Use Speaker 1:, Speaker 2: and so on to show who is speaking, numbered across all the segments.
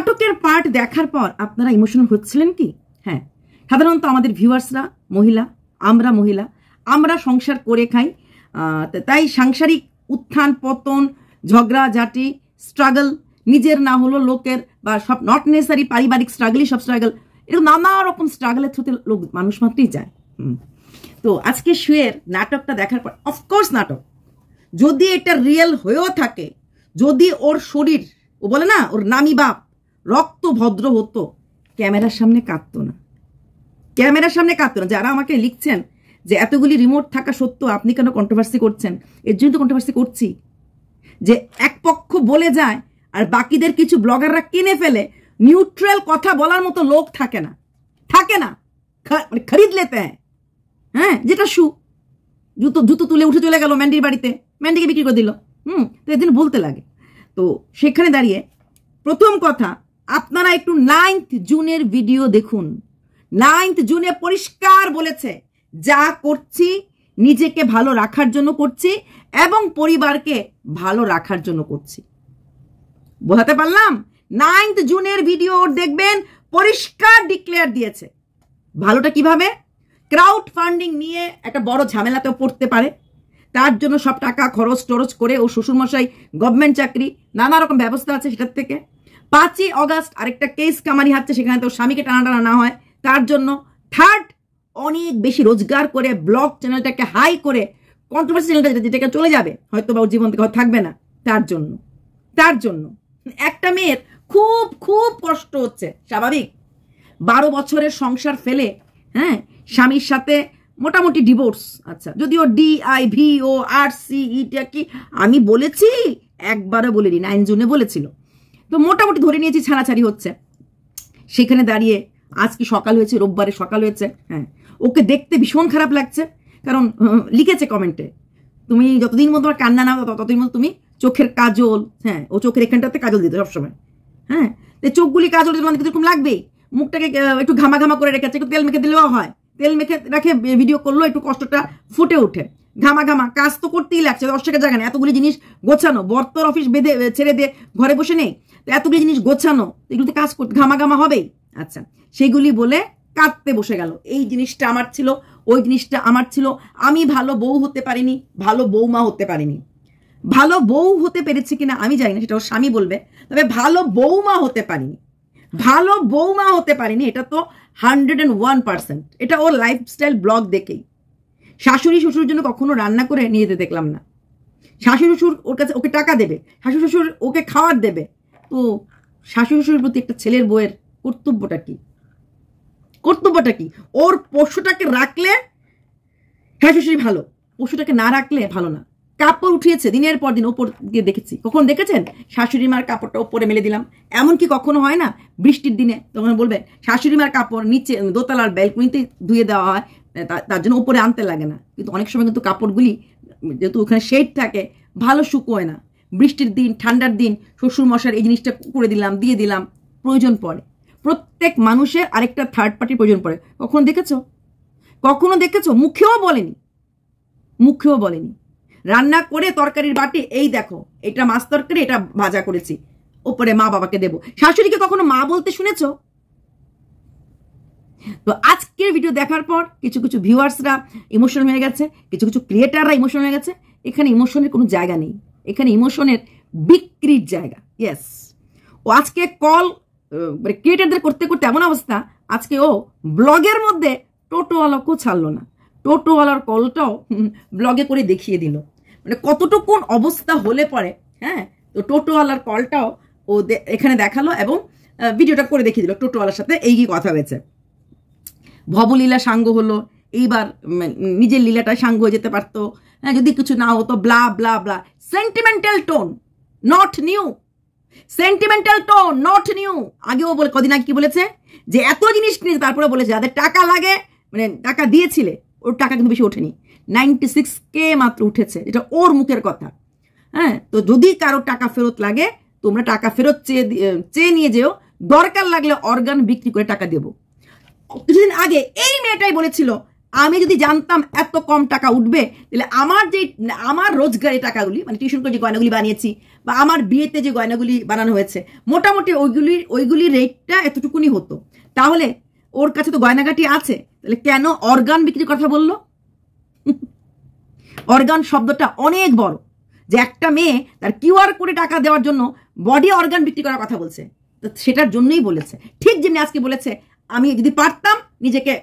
Speaker 1: নাটকের পার্ট দেখার পর আপনারা ইমোশনাল হচ্ছিলেন কি? হ্যাঁ, সাধারণত আমাদের ভিউয়ার্সরা মহিলা, আমরা সংসার করে খাই, তাই সাংসারিক উত্থান পতন, ঝগড়াঝাটি, স্ট্রাগল, নিজের না হলো লোকের, বা সব নট নেসারি পারিবারিক স্ট্রাগলই সব স্ট্রাগল, এরকম নানা রকম স্ট্রাগলের থ্রুতে লোক মানুষ মাত্রই যায়। তো আজকে শুয়ের নাটকটা দেখার পর, অফকোর্স নাটক, যদি এটা রিয়েল হয়েও থাকে, যদি ওর শরীর, ও বলে না ওর নামি বাপ রক্ত ভদ্র হতো, ক্যামেরার সামনে কাঁদতো না, ক্যামেরার সামনে কাঁদতো না। যারা আমাকে লিখছেন যে এতগুলি রিমোট থাকা সত্ত্বেও আপনি কেন কন্ট্রোভার্সি করছেন, এর জন্য তো কন্ট্রোভার্সি করছি যে এক পক্ষ বলে যায় আর বাকিদের কিছু ব্লগাররা কিনে ফেলে, নিউট্রাল কথা বলার মতো লোক থাকে না, মানে খরিদ লেতে হ্যাঁ। হ্যাঁ, যেটা জুতো তুলে উঠে চলে গেল ম্যান্ডির বাড়িতে, ম্যান্ডিকে বিক্রি করে দিল। তো এর জন্য বলতে লাগে। তো সেখানে দাঁড়িয়ে প্রথম কথা, আপনারা একটু 9th জুনের ভিডিও দেখুন। 9th জুনে পরিষ্কার বলেছে, যা করছি নিজেকে ভালো রাখার জন্য করছি এবং পরিবারকে ভালো রাখার জন্য করছি। বোঝাতে পারলাম? 9th জুনের ভিডিও দেখবেন, পরিষ্কার ডিক্লেয়ার দিয়েছে। ভালোটা কিভাবে? ক্রাউড ফান্ডিং নিয়ে একটা বড় ঝামেলাতেও পড়তে পারে, তার জন্য সব টাকা খরচ টরচ করে ও শ্বশুরমশাই গভর্নমেন্ট চাকরি, নানা রকম ব্যবস্থা আছে সেটার থেকে। 5ই অগাস্ট আরেকটা কেস কামারি হাচ্ছে, সেখানে তো স্বামীকে টানা না হয়, তার জন্য। থার্ড, অনেক বেশি রোজগার করে ব্লগ চ্যানেলটাকে হাই করে কন্ট্রোভার্সি চ্যানেলটা যেটাকে চলে যাবে, হয়তো বা ওর জীবন থেকে থাকবে না, তার জন্য একটা মেয়ের খুব খুব কষ্ট হচ্ছে, স্বাভাবিক। 12 বছরের সংসার ফেলে, হ্যাঁ, স্বামীর সাথে মোটামুটি ডিভোর্স, আচ্ছা যদিও DIVORC এটা কি আমি বলেছি, একবারও বলিনি, 9 জুনে বলেছিল, তো মোটামুটি ধরে নিয়েছি ছাড়াছাড়ি হচ্ছে। সেখানে দাঁড়িয়ে আজ কি সকাল হয়েছে, রোববারে সকাল হয়েছে, হ্যাঁ, ওকে দেখতে ভীষণ খারাপ লাগছে, কারণ লিখেছে কমেন্টে, তুমি যতদিন মতো তোমার কান্না না ততদিন মতো তুমি চোখের কাজল, হ্যাঁ, ও চোখের এখানটাতে কাজল দিত সবসময়, হ্যাঁ, চোখগুলি কাজল এরকম লাগবেই, মুখটাকে একটু ঘামা করে রেখেছে, একটু তেল মেখে দিলেও হয়, তেল মেখে রাখে ভিডিও করলো, একটু কষ্টটা ফুটে ওঠে। ঘামা কাজ তো করতেই লাগছে, 10 টাকা জায়গা না, এতগুলি জিনিস গোছানো, বর্তর অফিস বেঁধে ছেড়ে দিয়ে ঘরে বসে নেই, তো এতগুলি জিনিস গোছানো, এগুলোতে কাজ করতে ঘামা হবেই। আচ্ছা, সেগুলি বলে কাঁদতে বসে গেল, এই জিনিসটা আমার ছিল, ওই জিনিসটা আমার ছিল, আমি ভালো বউ হতে পারিনি, ভালো বৌমা হতে পারিনি। ভালো বউ হতে পেরেছি কিনা আমি জানি না, সেটা ওর স্বামী বলবে, তবে ভালো বৌমা হতে পারিনি, এটা তো 101%। এটা ওর লাইফস্টাইল ব্লগ দেখেই। শাশুড়ি শ্বশুরের জন্য কখনো রান্না করে নিয়ে যেতে দেখলাম না। শাশুড়ি শ্বশুর ওর কাছে ওকে টাকা দেবে, শাশুড়ি শ্বশুর ওকে খাওয়ার দেবে, তো শাশুড়ি শ্বশুরের প্রতি একটা ছেলের বউয়ের কর্তব্যটা কি? ওর পশুটাকে রাখলে শাশুড়ি ভালো, পশুটাকে না রাখলে ভালো না। কাপড় উঠিয়েছে দিনের পর দিন, ওপর দিয়ে দেখেছি, কখন দেখেছেন শাশুড়ি মার কাপড়টা ওপরে মেলে দিলাম? এমন কি কখনো হয় না বৃষ্টির দিনে তখন বলবে শাশুড়ি মার কাপড় নিচে দোতলার ব্যালকনিতে ধুয়ে দেওয়া হয়, তার জন্য উপরে আনতে লাগে না? কিন্তু অনেক সময় কিন্তু কাপড়গুলি যেহেতু ওখানে শেড থাকে, ভালো শুকোয় না, বৃষ্টির দিন ঠান্ডার দিন শ্বশুর মশার এই জিনিসটা করে দিলাম, দিয়ে দিলাম, প্রয়োজন পড়ে। প্রত্যেক মানুষের আরেকটা থার্ড পার্টির প্রয়োজন পড়ে। কখনো দেখেছো? মুখেও বলেনি। রান্না করে তরকারির বাটি, এই দেখো এটা মাছ তরকারি, এটা ভাজা করেছি, ওপরে মা বাবাকে দেবো। শাশুড়িকে কখনো মা বলতে শুনেছো? তো আজকের ভিডিও দেখার পর কিছু ভিউয়ার্সরা ইমোশনাল হয়ে গেছে, কিছু ক্রিয়েটাররা ইমোশনাল হয়ে গেছে। এখানে ইমোশনের কোনো জায়গা নেই, এখানে ইমোশনের বিক্রির জায়গা। ইয়েস, ও আজকে কল ক্রিয়েটারদের করতে এমন অবস্থা, আজকে ও ব্লগের মধ্যে টোটোওয়ালাকেও ছাড়লো না, টোটোওয়ালার কলটাও ব্লগে করে দেখিয়ে দিল, মানে কতটুকুন অবস্থা হলে পরে। হ্যাঁ, তো টোটোওয়ালার কলটাও ও এখানে দেখালো এবং ভিডিওটা করে দেখিয়ে দিল, টোটোওয়ালার সাথে এই কি কথা হয়েছে। ভবলীলা সাঙ্গ হলো, এইবার নিজের লীলাটা সাঙ্গ হয়ে যেতে পারতো, হ্যাঁ, যদি কিছু না হতো, blah blah blah. Sentimental tone not new. আগেও বলে, কদিন আগে কি বলেছে যে এত জিনিস নিয়ে, তারপরে বলেছে যাদের টাকা লাগে, মানে টাকা দিয়েছিলে, ওর টাকা কিন্তু বেশি ওঠেনি, 96K মাত্র উঠেছে, এটা ওর মুখের কথা। হ্যাঁ, তো যদি কারো টাকা ফেরত লাগে, তোমরা টাকা ফেরত চেয়ে নিয়ে যেও, দরকার লাগলে অর্গান বিক্রি করে টাকা দেবো। কিছুদিন আগে এই মেয়েটাই বলেছিল আমি যদি জানতাম এত কম টাকা উঠবে, তাহলে আমার রোজগারের টাকাগুলি, মানে টিউশন করে যে গয়নাগুলি বানিয়েছি বা আমার বিয়েতে যে গয়নাগুলি বানানো হয়েছে, মোটামুটি ওইগুলির রেটটা এতটুকুনি হতো। তাহলে ওর কাছে তো গয়নাগাটি আছে, তাহলে কেন অর্গান বিক্রির কথা বললো? অর্গান শব্দটা অনেক বড়, যে একটা মেয়ে তার কিউআর কোডে টাকা দেওয়ার জন্য বডি অর্গান বিক্রি করার কথা বলছে, তো সেটার জন্যই বলেছে। ঠিক যেমনি আজকে বলেছে আমি যদি পারতাম নিজেকে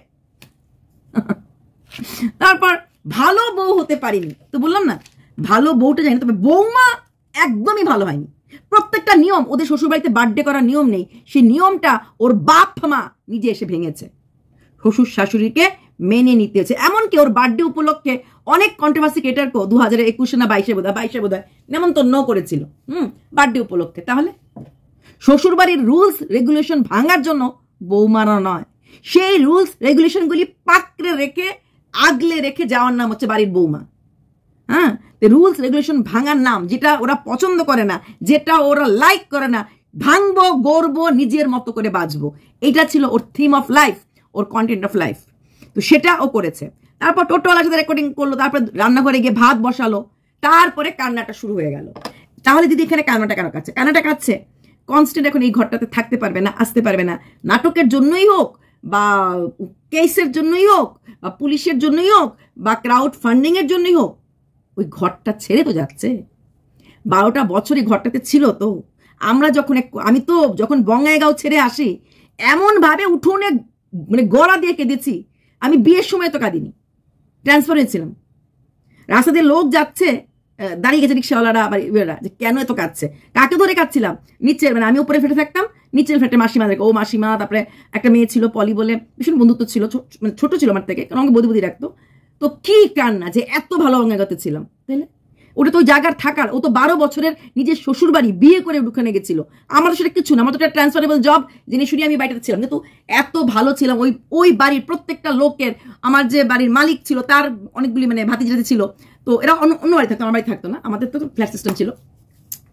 Speaker 1: তারপর ভালো বউ হতে পারিনি, তো বললাম না ভালো বউটা জানি, তবে বৌমা একদমই ভালো হয়নি। প্রত্যেকটা নিয়ম, ওদের শ্বশুরবাড়িতে বার্থডে করার নিয়ম নেই, সেই নিয়মটা ওর বাপ মা নিজে এসে ভেঙেছে। শ্বশুর শাশুড়িকে মেনে নিতে হচ্ছে। এমনকি ওর বার্থডে উপলক্ষে অনেক কন্ট্রোভার্সি ক্রিয়েটারকে 2021 না 22 বোধহয় নেমন্তন্ন করেছিল বার্থডে উপলক্ষে। তাহলে শ্বশুরবাড়ির রুলস রেগুলেশন ভাঙার জন্য বৌমারা নয়, সেই রুলস রেগুলেশনগুলি পাকড়ে রেখে আগলে রেখে যাওয়ার নাম হচ্ছে বাড়ির বৌমা। হ্যাঁ, রুলস রেগুলেশন ভাঙার নাম, যেটা ওরা পছন্দ করে না, যেটা ওরা লাইক করে না, ভাঙবো, গড়বো, নিজের মতো করে বাঁচবো, এটা ছিল ওর থিম অফ লাইফ, ওর কন্টেন্ট অফ লাইফ। তো সেটা ও করেছে। তারপর টোটোওয়ালার সাথে রেকর্ডিং করলো, তারপর রান্নাঘরে গিয়ে ভাত বসালো, তারপরে কান্নাটা শুরু হয়ে গেল। তাহলে দিদি এখানে কান্নাটা কেন কাচ্ছে? কান্নাটা কাচ্ছে কনস্ট্যান্ট এখন এই ঘরটাতে থাকতে পারবে না, আসতে পারবে না, নাটকের জন্যই হোক বা কেসের জন্যই হোক বা পুলিশের জন্যই হোক বা ক্রাউড ফান্ডিং এর জন্যই হোক, ওই ঘরটা ছেড়ে তো যাচ্ছে। 12টা বছরই ঘরটাতে ছিল। তো আমি তো যখন বঙ্গাইগাঁও ছেড়ে আসি, এমন ভাবে উঠোনে মানে গলা দিয়ে কেঁদেছি, আমি বিয়ের সময় তো কাঁদিনি, ট্রান্সফার হয়েছিলাম। রাস্তা দিয়ে লোক যাচ্ছে, দাঁড়িয়ে গেছে রিক্সাওয়ালারা বা ইয়েরা, যে কেন এত কাঁদছে, কাকে ধরে কাঁদছিলাম? নিচের, মানে আমি উপরে ফেটে থাকতাম, নিচের ফেটে মাসিমা দেখো, ও মাসিমা, তারপরে একটা মেয়ে ছিল পলি বলে, ভীষণ বন্ধুত্ব ছিল, মানে ছোট ছিল আমার থেকে, কারণ আমাকে বদি রাখতো। তো কি কান্না, যে এত ভালো অঙ্গাগতে ছিলাম, তাইলে ওটা তো ওই জায়গার থাকার, ও তো 12 বছরের নিজের শ্বশুর বাড়ি বিয়ে করে ওখানে গেছিল। আমার তো সেটা কিছু না, আমার তো একটা ট্রান্সফারেবল জব, জেনে শুনে আমি বাড়িতে ছিলাম, কিন্তু এত ভালো ছিলাম। ওই বাড়ির প্রত্যেকটা লোকের, আমার যে বাড়ির মালিক ছিল তার অনেকগুলি মানে ভাতিজাতি ছিল, তো এরা অন্য বাড়ি থাকতো, আমার বাড়ি থাকতো না, আমাদের তো ফ্ল্যাট সিস্টেম ছিল।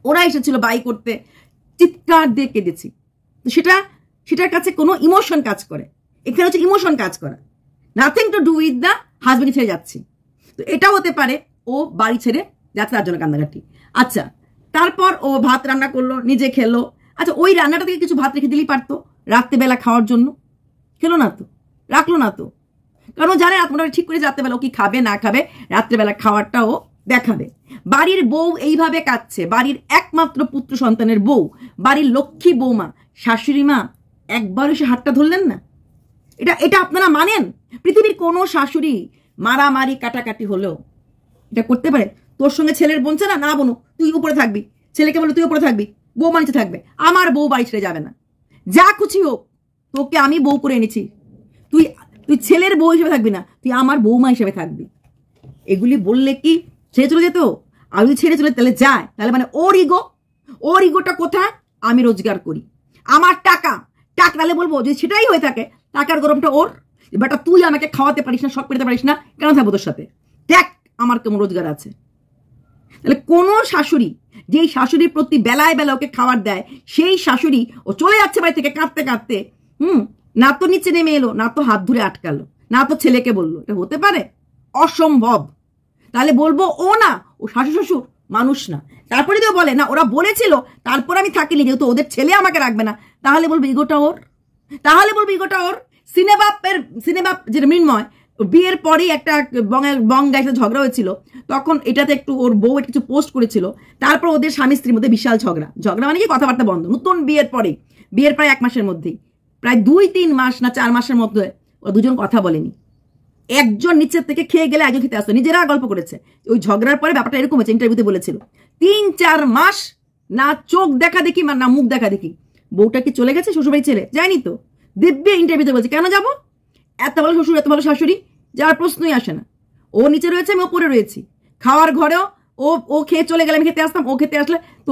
Speaker 1: ওরা এসেছিল বাই করতে, চিৎকার দিয়ে কেঁদেছি। তো সেটার কাছে কোনো ইমোশন কাজ করে, এখানে হচ্ছে ইমোশন কাজ করা, nothing to do with the husband ছেড়ে যাচ্ছি। তো এটা হতে পারে ও বাড়ি ছেড়ে যাচ্ছে তার জন্য কান্নাকাটি। আচ্ছা, তারপর ও ভাত রান্না করলো, নিজে খেলো। আচ্ছা, ওই রান্নাটা থেকে কিছু ভাত রেখে দিলেই পারতো রাত্রেবেলা খাওয়ার জন্য, খেলো না তো, রাখলো না তো, কারণ জানে মোটামুটি ঠিক করে রাত্রেবেলা ও কি খাবে না খাবে, রাত্রেবেলা খাওয়ারটা ও দেখাবে। বাড়ির বউ এইভাবে কাঁদছে, বাড়ির একমাত্র পুত্র সন্তানের বউ, বাড়ির লক্ষ্মী বৌমা, শাশুড়ি মা একবারও সে হাতটা ধরলেন না। এটা আপনারা মানেন? পৃথিবীর কোনো শাশুড়ি মারামারি কাটাকাটি হলেও এটা করতে পারে? তোর সঙ্গে ছেলের বোনছে না, না বোনো, তুই উপরে থাকবি, ছেলেকে বলে তুই উপরে থাকবি, বউ নিচে থাকবে। আমার বউ বাড়ি ছেড়ে যাবে না, যা খুশি হোক, তোকে আমি বউ করে এনেছি, তুই ছেলের বউ হিসেবে থাকবি না, তুই আমার বৌমা হিসেবে থাকবি। এগুলি বললে কি ছেড়ে চলে যেত? আর যদি ছেড়ে চলে তাহলে যায়, তাহলে মানে ওর ইগোটা কোথায়? আমি রোজগার করি, আমার টাকা, তাহলে বলবো যদি সেটাই হয়ে থাকে, টাকার গরমটা ওর, বেটা তুই আমাকে খাওয়াতে পারিস না, শখ পেতে পারিস না, কেন থাকবো তোর সাথে? দেখ আমার কেমন রোজগার আছে। তাহলে কোনো শাশুড়ি, যেই শাশুড়ির প্রতি বেলায় বেলা ওকে খাবার দেয়, সেই শাশুড়ি ও চলে যাচ্ছে বাড়ি থেকে কাঁদতে কাঁদতে, না তো নিচে নেমে এলো, না তো হাত ধরে আটকালো, না তো ছেলেকে বললো। এটা হতে পারে? অসম্ভব। তাহলে বলবো ও না, ও শাশু শ্বশুর মানুষ না। তারপরে তো বলে না ওরা বলেছিল, তারপর আমি থাকিনি, যেহেতু ওদের ছেলে আমাকে রাখবে না, তাহলে বলবো ইগোটা ওর। সিনেবাপ যেটা মৃন্ময়, বিয়ের পরেই একটা বঙ্গায় সাথে ঝগড়া হয়েছিল, তখন এটাতে একটু ওর বউ কিছু পোস্ট করেছিল, তারপর ওদের স্বামী স্ত্রীর মধ্যে বিশাল ঝগড়া মানে কি কথাবার্তা বন্ধ, নতুন বিয়ের প্রায় 1 মাসের মধ্যেই, প্রায় 2-3 মাস না 4 মাসের মধ্যে ওরা দুজন কথা বলেনি। একজন নিচের থেকে খেয়ে গেলে একজন খেতে আসতো, নিজেরা গল্প করেছে। ওই ঝগড়ার পরে ব্যাপারটা এরকম হয়েছে, ইন্টারভিউতে বলেছিল 3-4 মাস না চোখ দেখা দেখি না মুখ দেখা দেখি। বউটা কি চলে গেছে শ্বশুরবাড়ি ছেড়ে? যায়নি তো। দিব্যে ইন্টারভিউতে বলছে কেন যাবো, এত ভালো শ্বশুর এত ভালো শাশুড়ি, যাওয়ার প্রশ্নই আসে না। ও নিচে রয়েছে, আমি ওপরে রয়েছি, খাওয়ার ঘরেও ও খেয়ে চলে গেলে আমি খেতে আসতাম, ও খেতে আসলে তো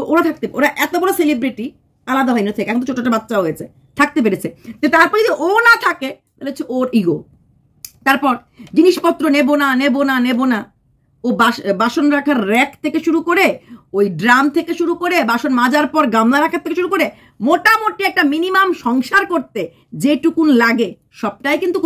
Speaker 1: ওরা এত বড় সেলিব্রিটি আলাদা হয়নি থেকে, এখন তো ছোট ছোট বাচ্চা হয়েছে, থাকতে পেরেছে। তো তারপরে যদি ও না থাকে তাহলে হচ্ছে ওর ইগো। তারপর জিনিসপত্র নেবো না, ও বাসন রাখার র্যাক থেকে শুরু করে, ওই ড্রাম থেকে শুরু করে, বাসন মাজার পর গামলা রাখার থেকে শুরু করে, মোটামুটি একটা মিনিমাম সংসার করতে যেটুকুন লাগে সবটাই কিন্তু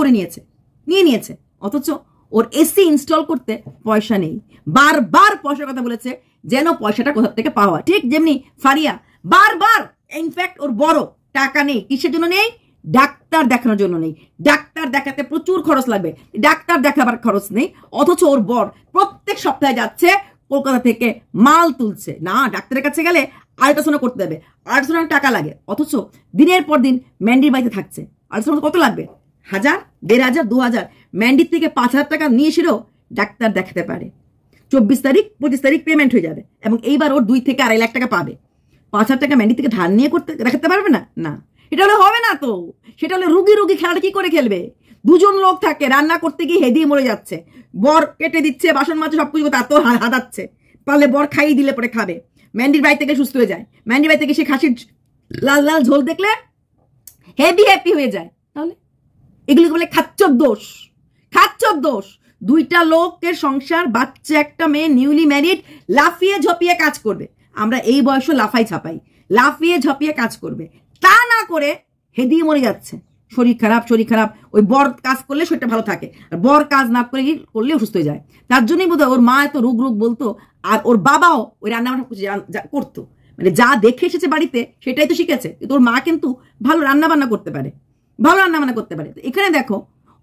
Speaker 1: নিয়ে নিয়েছে। অথচ ওর এসি ইনস্টল করতে পয়সা নেই। বারবার পয়সার কথা বলেছে, যেন পয়সাটা কোথা থেকে পাওয়া। ঠিক যেমনি ফারিয়া বারবার, ইনফ্যাক্ট ওর বড় টাকা নেই। কিসের জন্য নেই? ডাক্তার দেখানোর জন্য নেই। ডাক্তার দেখাতে প্রচুর খরচ লাগবে, ডাক্তার দেখাবার খরচ নেই। অথচ ওর বর প্রত্যেক সপ্তাহে যাচ্ছে কলকাতা থেকে মাল তুলছে। না, ডাক্তারের কাছে গেলে আল্ট্রাসাউন্ড করতে হবে, আল্ট্রাসাউন্ড টাকা লাগে। অথচ দিনের পর দিন ম্যান্ডির বাড়িতে থাকছে। আল্ট্রাসাউন্ড কত লাগবে? 1000, 1500, 2000। ম্যান্ডির থেকে 5000 টাকা নিয়ে এসেও ডাক্তার দেখাতে পারে। 24 তারিখ 25 তারিখ পেমেন্ট হয়ে যাবে, এবং এইবার ওর 2 থেকে 2.5 লাখ টাকা পাবে। 5000 টাকা ম্যান্ডি থেকে ধার নিয়ে দেখাতে পারবে না? না, এটা হলে হবে না তো। সেটা হলে রুগী খেলাটা কি করে খেলবে? দুজন লোক থাকে, রান্না করতে গিয়ে হেদিয়ে মরে যাচ্ছে, বর কেটে দিচ্ছে, বাসন মাজছে, সবকিছু তার তো হাতাচ্ছে, পারলে বর খাইয়ে দিলে পরে খাবে। ম্যান্ডির বাড়ি থেকে সুস্থ হয়ে যায়, ম্যান্ডির বাড়ি থেকে সে খাসির লাল লাল ঝোল দেখলে হ্যাপি হয়ে যায়। তাহলে এগুলিকে বলে খাচ্চর দোষ, খাচ্চর দোষ। 2টা লোকের সংসার, বাচ্চা একটা মেয়ে, নিউলি ম্যারিড, লাফিয়ে ঝপিয়ে কাজ করবে। আমরা এই বয়সে লাফাই ছাপাই, লাফিয়ে ঝপিয়ে কাজ করবে, তা না করে হেদিয়ে মরে যাচ্ছে। শরীর খারাপ, ওই বর কাজ করলে শরীরটা ভালো থাকে, আর বর কাজ না করলে অসুস্থ হয়ে যায়। তার জন্যই বোধ হয় ওর মা এত রোগ বলতো, আর ওর বাবাও ওই রান্নাবান্না করতো। মানে যা দেখে এসেছে বাড়িতে সেটাই তো শিখেছে। কিন্তু ওর মা কিন্তু ভালো রান্নাবান্না করতে পারে, ভালো রান্নাবান্না করতে পারে। এখানে দেখো,